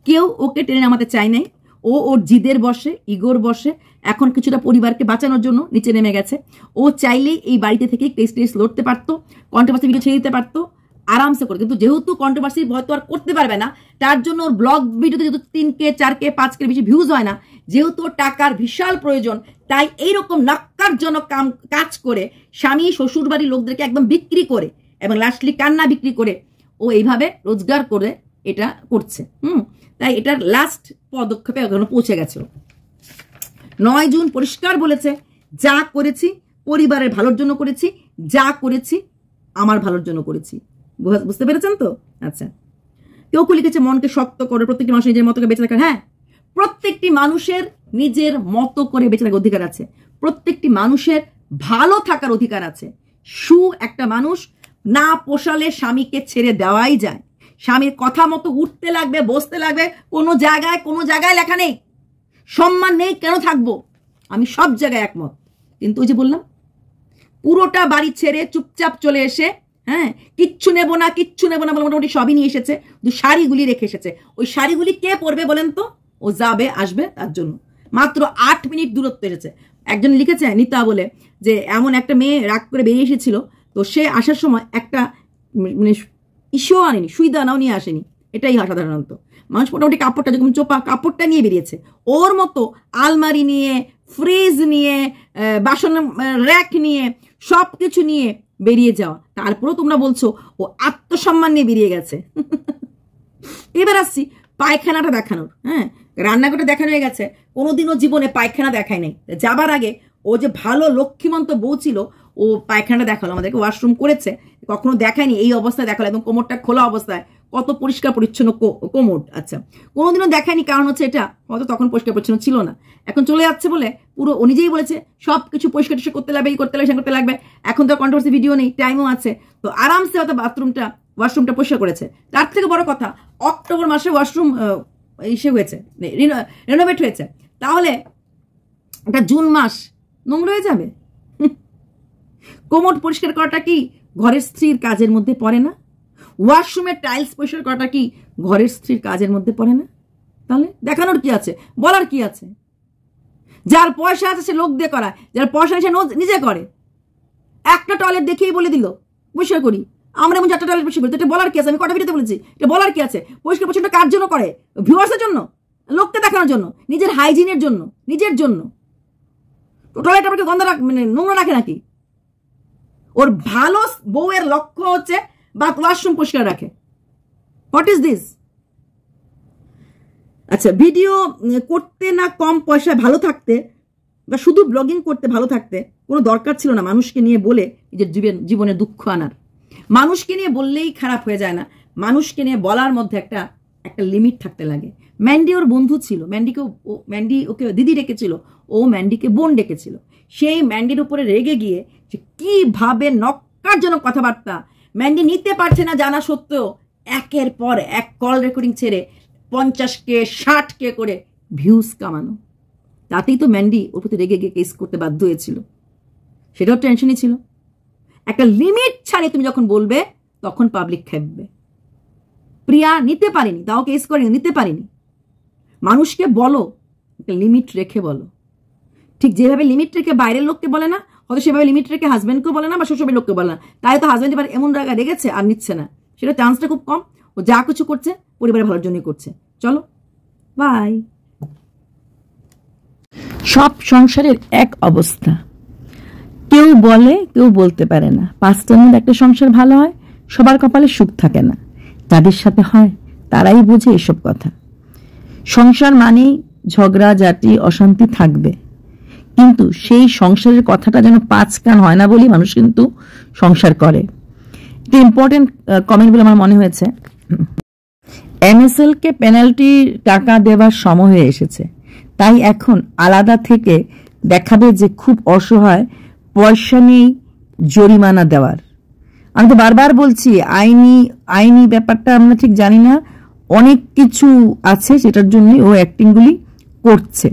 Speaker 1: কেউ ওকে টেনে নামাতে চায় নাই, ও ওর জিদের বসে, ইগোর বসে এখন কিছুটা পরিবারকে বাঁচানোর জন্য নিচে নেমে গেছে। ও চাইলেই এই বাড়িতে থেকে কেস লড়তে পারতো, কন্ট্রোভার্সি ভিডিও ছেড়ে দিতে পারতো আরামসে করে, কিন্তু যেহেতু কন্ট্রোভার্সি হয়তো আর করতে পারবে না, তার জন্য ওর ব্লগ ভিডিওতে যেহেতু 3K 4K 5K বেশি ভিউজ হয় না, যেহেতু টাকার বিশাল প্রয়োজন, তাই এইরকম নাক্কারজনক কাজ করে স্বামী শ্বশুর বাড়ির লোকদেরকে একদম বিক্রি করে এবং লাস্টলি কান্না বিক্রি করে ও এইভাবে রোজগার করে এটা করছে। তাই এটার লাস্ট পদক্ষেপে ওখানে পৌঁছে গেছে। 9 জুন পরিষ্কার বলেছে, যা করেছি পরিবারের ভালোর জন্য করেছি, যা করেছি আমার ভালোর জন্য করেছি। বুঝতে পেরেছেন তো? আচ্ছা, কেউ লিখেছে মনকে শক্ত করে প্রত্যেকটি মানুষ নিজের মতো করে বেঁচে থাকার। হ্যাঁ, প্রত্যেকটি মানুষের নিজের মতো করে বেঁচে থাকার অধিকার আছে, প্রত্যেকটি মানুষের ভালো থাকার অধিকার আছে। একটা মানুষ না পোষালে স্বামীকে ছেড়ে দেওয়াই যায়, স্বামীর কথা মতো উঠতে লাগবে, বসতে লাগবে, কোনো জায়গায় লেখা নেই সম্মান নেই, কেন থাকবো? আমি সব জায়গায় একমত, কিন্তু ওই যে বললাম পুরোটা বাড়ি ছেড়ে চুপচাপ চলে এসে, হ্যাঁ, কিচ্ছু নেবো না বলে মোটামুটি সবই নিয়ে এসেছে, শাড়িগুলি রেখে এসেছে। ওই শাড়িগুলি কে পরবে বলেন তো? ও যাবে আসবে তার জন্য মাত্র 8 মিনিট দূরত্ব এসেছে। একজন লিখেছে নিতা বলে যে এমন একটা মেয়ে রাগ করে বেরিয়ে এসেছিল, তো সে আসার সময় একটা মানে ইস্যু আনেনি, সুইদানাও নিয়ে আসেনি। এটাই হয় সাধারণত, মানুষ মোটামুটি কাপড়টা যখন চোপা কাপড়টা নিয়ে বেরিয়েছে, ওর মতো আলমারি নিয়ে, ফ্রিজ নিয়ে, বাসন র্যাক নিয়ে, সব কিছু নিয়ে বেরিয়ে যাওয়া, তারপরেও তোমরা বলছো ও আত্মসম্মান নিয়ে বেরিয়ে গেছে। এবার আসছি পায়খানাটা দেখানোর। হ্যাঁ, রান্নাঘরটা দেখানো হয়ে গেছে, কোনোদিনও জীবনে পায়খানা দেখায় নাই। যাবার আগে ও যে ভালো লক্ষ্মীমন্ত বউ ছিল, ও পায়খানাটা দেখালো আমাদেরকে, ওয়াশরুম করেছে, কখনো দেখায়নি এই অবস্থায় দেখালো, একদম কোমরটা খোলা অবস্থায়, কত পরিষ্কার পরিচ্ছন্ন কোমর। আচ্ছা, কোনোদিনও দেখায়নি, কারণ হচ্ছে এটা হয়তো তখন পরিষ্কার পরিচ্ছন্ন ছিল না, এখন চলে যাচ্ছে বলে পুরো ও নিজেই বলেছে সবকিছু পরিষ্কার করতে লাগবে, এই করতে লাগবে, সে করতে লাগবে। এখন তো কন্ট্রোভার্সি ভিডিও নেই, টাইমও আছে, তো আরামসে হয়তো ওয়াশরুমটা পরিষ্কার করেছে। তার থেকে বড় কথা, অক্টোবর মাসে ওয়াশরুম ইসে হয়েছে, রেনোভেট হয়েছে, তাহলে এটা জুন মাস নোংরা হয়ে যাবে? কোমর পরিষ্কার করাটা কি ঘরের স্ত্রীর কাজের মধ্যে পড়ে না? ওয়াশরুমের টাইলস পরিষ্কার করাটা কি ঘরের স্ত্রীর কাজের মধ্যে পড়ে না? তাহলে দেখানোর কি আছে, বলার কি আছে? যার পয়সা আছে সে লোক দিয়ে করায়, যার পয়সা সে নিজে করে। একটা টয়লেট দেখেই বলে দিল পরিষ্কার করি, আমরা এমন 4টা টয়লেট পরিষ্কার করি, এটা বলার কি আছে? আমি কটা ভিডিওতে বলেছি, এটা বলার কি আছে? পরিষ্কার পরিচ্ছন্ন কার জন্য করে? ভিউয়ার্সের জন্য, লোককে দেখানোর জন্য, নিজের হাইজিনের জন্য, নিজের জন্য। টয়লেট আপনাকে গন্ধ মানে নোংরা রাখে নাকি? ওর ভালো বউয়ের লক্ষ্য হচ্ছে বা ওয়াশরুম পরিষ্কার রাখে। What is this? আচ্ছা, ভিডিও করতে না কম পয়সায় ভালো থাকতে বা শুধু ব্লগিং করতে ভালো থাকতে কোনো দরকার ছিল না মানুষকে নিয়ে বলে নিজের জীবনে দুঃখ আনার। মানুষকে নিয়ে বললেই খারাপ হয়ে যায় না, মানুষকে নিয়ে বলার মধ্যে একটা লিমিট থাকতে লাগে। ম্যান্ডি ওর বন্ধু ছিল, ম্যান্ডি ওকে দিদি ডেকেছিল, ও ম্যান্ডিকে বোন ডেকেছিল। সেই ম্যান্ডির উপরে রেগে গিয়ে যে কিভাবে নক্কারজনক কথাবার্তা, ম্যান্ডি নিতে পারছে না জানা সত্ত্বেও একের পর এক কল রেকর্ডিং ছেড়ে 50K 60K করে ভিউজ কামানো, তাতেই তো ম্যান্ডি ওর প্রতি রেগে গিয়ে কেস করতে বাধ্য হয়েছিল। সেটাও টেনশনই ছিল। একটা লিমিট ছাড়িয়ে তুমি যখন বলবে তখন পাবলিক খেপবে। প্রিয়া নিতে পারেনি, তাও কেস করেনি, নিতে পারেনি। মানুষকে বলো, একটা লিমিট রেখে বলো। ঠিক যেভাবে লিমিট রেখে বাইরের লোককে বলে না, হয়তো সেভাবে লিমিট রেখে হাজব্যান্ডকেও বলে না বা শ্বশুরের লোককে বলে না, তাই তো হাজব্যান্ড এবার এমন জায়গায় রেগেছে আর নিচ্ছে না, সেটা চান্সটা খুব কম। ও যা কিছু করছে পরিবারের ভালোর জন্যই করছে। চলো বাই। সব সংসারের এক অবস্থা, কেউ বলে কেউ বলতে পারে না। 5টার মধ্যে একটা সংসার ভালো হয়, সবার কপালে সুখ থাকে না, যাদের সাথে হয় তারাই বোঝে এসব কথা। সংসার মানেই ঝগড়া ঝাঁটি অশান্তি থাকবে, কিন্তু সেই সংসারের কথাটা যেন 5 কান হয় না বলেই মানুষ কিন্তু সংসার করে। এটা ইম্পর্টেন্ট কমেন্ট বলে আমার মনে হয়েছে। MSL কে পেনাল্টি টাকা দেওয়ার সময় হয়ে এসেছে, তাই এখন আলাদা থেকে দেখাবে যে খুব অসহায়, পয়সা নেই জরিমানা দেওয়ার। আমি তো বারবার বলছি আইনি ব্যাপারটা আমরা ঠিক জানি না, অনেক কিছু আছে সেটার জন্য ও অ্যাক্টিংগুলি করছে,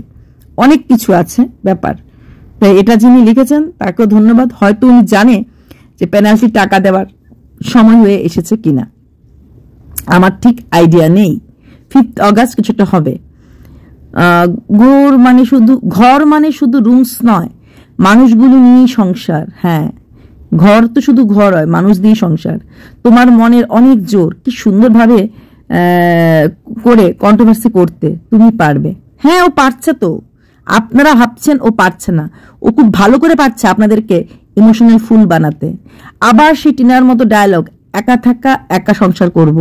Speaker 1: অনেক কিছু আছে ব্যাপার। তাই এটা যিনি লিখেছেন তাকেও ধন্যবাদ। হয়তো উনি জানে যে পেনাল্টি টাকা দেওয়ার সময় হয়ে এসেছে কিনা, আমার ঠিক আইডিয়া নেই। 5 অগাস্ট কিছুটা হবে। ঘর মানে শুধু রুমস নয়, মানুষগুলো নিয়েই সংসার। হ্যাঁ, ঘর তো শুধু ঘর হয়, মানুষ দিয়ে সংসার। তোমার মনের অনেক জোর, কি সুন্দরভাবে করে কন্ট্রোভার্সি করতে তুমি পারবে। হ্যাঁ, ও পারছে তো, আপনারা ভাবছেন ও পারছে না, ও খুব ভালো করে পারছে আপনাদেরকে ইমোশনাল ফুল বানাতে। আবার সেই টিনার মতো ডায়লগ, একা থাকা একা সংসার করব।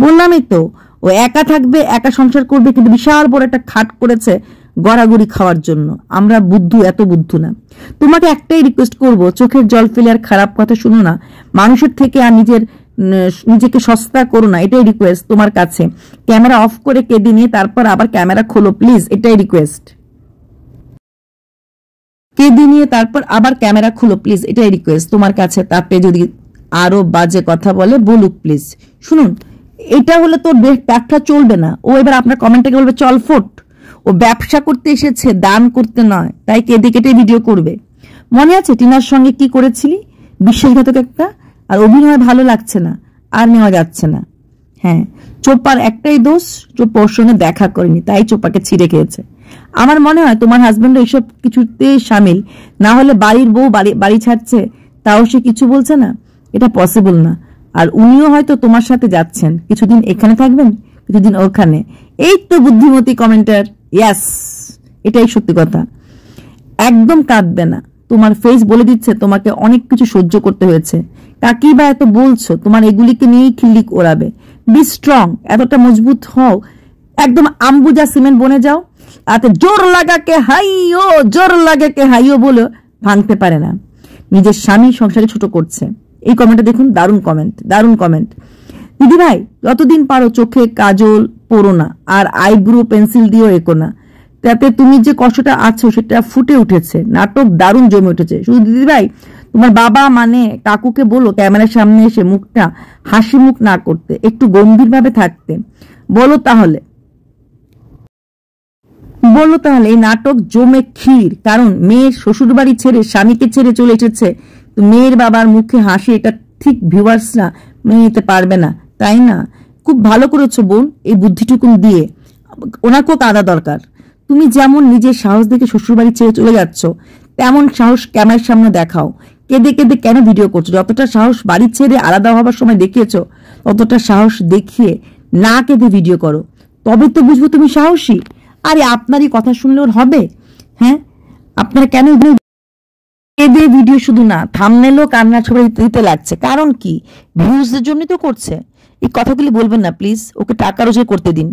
Speaker 1: বললামই তো, ও একা থাকবে একা সংসার করবে, কিন্তু বিশাল বড় একটা খাট করেছে গড়াগড়ি খাওয়ার জন্য। আমরা এত বুদ্ধু না। তোমাকে একটাই রিকোয়েস্ট করব, চোখের জল ফেলে আর খারাপ কথা শুনো না, মানুষের থেকে আর নিজেকে সস্তা করো না, এটাই রিকোয়েস্ট তোমার কাছে। ক্যামেরা অফ করে কেঁদে নিয়ে তারপর আবার ক্যামেরা খোলো প্লিজ, এটাই রিকোয়েস্ট। কেঁদে নিয়ে তারপর আবার ক্যামেরা খুলো প্লিজ, এটাই রিকোয়েস্ট তোমার কাছে। তারপরে যদি আরো বাজে কথা বলে বলুক প্লিজ। শুনুন, এটা হলে তোর ব্যবসা চলবে না। ও এবার আপনার কমেন্টটাকে বলবে চল ফোট। ও ব্যবসা করতে এসেছে, দান করতে নয়, তাই কেঁদে কেটে ভিডিও করবে। মনে আছে টিনার সঙ্গে কি করেছিলি? বিশ্বাসঘাতক একটা। আর অভিনয় ভালো লাগছে না, আর নেওয়া যাচ্ছে না। হ্যাঁ, চোপার একটাই দোষ, চোপা ওর সঙ্গে দেখা করেনি, তাই চোপাকে ছিঁড়ে খেয়েছে। আমার মনে হয় তোমার হাজবেন্ড এইসব কিছুতে সামিল, না হলে বাড়ির বউ বাড়ি ছাড়ছে তাও সে কিছু বলছে না, এটা পসিবল না। আর উনিও হয়তো তোমার সাথে যাচ্ছেন, কিছুদিন এখানে থাকবেন, কিছুদিন ওখানে। এই তো বুদ্ধিমতী কমেন্টার, ইয়াস, এটাই সত্যি কথা। একদম কাঁদবে না, তোমার ফেস বলে দিচ্ছে তোমাকে অনেক কিছু সহ্য করতে হয়েছে। কাকি বা এত বলছো, তোমার এগুলিকে নিয়েই খিল্লিক ওড়াবে। বি স্ট্রং, এতটা মজবুত হও, একদম আম্বুজা সিমেন্ট বনে যাও। আর জোর লাগাকে হাইও বলে ভাঙতে পারে না। নিজের স্বামী সংসারে ছোট করছে। এই কমেন্টটা দেখুন, দারুণ কমেন্ট, দারুণ কমেন্ট। দিদি ভাই, যতদিন পারো চোখে কাজল পরো না, আর আইব্রো পেন্সিল দিয়েও এঁকো না, তাতে তুমি যে কষ্টটা আছো সেটা ফুটে উঠেছে। নাটক দারুণ জমে উঠেছে। শুধু দিদি ভাই, তোমার বাবা মানে কাকুকে বলো ক্যামেরার সামনে এসে মুখটা হাসি মুখ না করতে, একটু গম্ভীরভাবে থাকতে বলো। তাহলে এই নাটক জমে ক্ষীর। কারণ মেয়ের শ্বশুর বাড়ি ছেড়ে স্বামীকে ছেড়ে চলে এসেছে, মেয়ের বাবার মুখে হাসি, এটা ঠিক ভিউয়ার্সরা মেনে নিতে পারবে না, তাই না? খুব ভালো করেছো বোন, এই বুদ্ধিটুকুন দিয়ে। ওনাকেও কাঁদা দরকার। তুমি যেমন নিজের সাহস দেখে শ্বশুর বাড়ি ছেড়ে চলে যাচ্ছ, তেমন সাহস ক্যামেরার সামনে দেখাও। কেঁদে কেঁদে কেন ভিডিও করছো? যতটা সাহস বাড়ি ছেড়ে আলাদা হবার সময় দেখিয়েছো, ততটা সাহস দেখিয়ে না কেঁদে ভিডিও করো, তবে তো বুঝবো তুমি সাহসী। আরে আপনারই কথা শুনলে ওর হবে? হ্যাঁ, আপনারা কেন কেঁদে ভিডিও শুধু না, থাম্বনেলও কান্না ছবি দিতে লাগছে। কারণ কি? ভিউজের জন্যই তো করছে। এই কথাগুলি বলবেন না প্লিজ, ওকে টাকা রোজগার করতে দিন।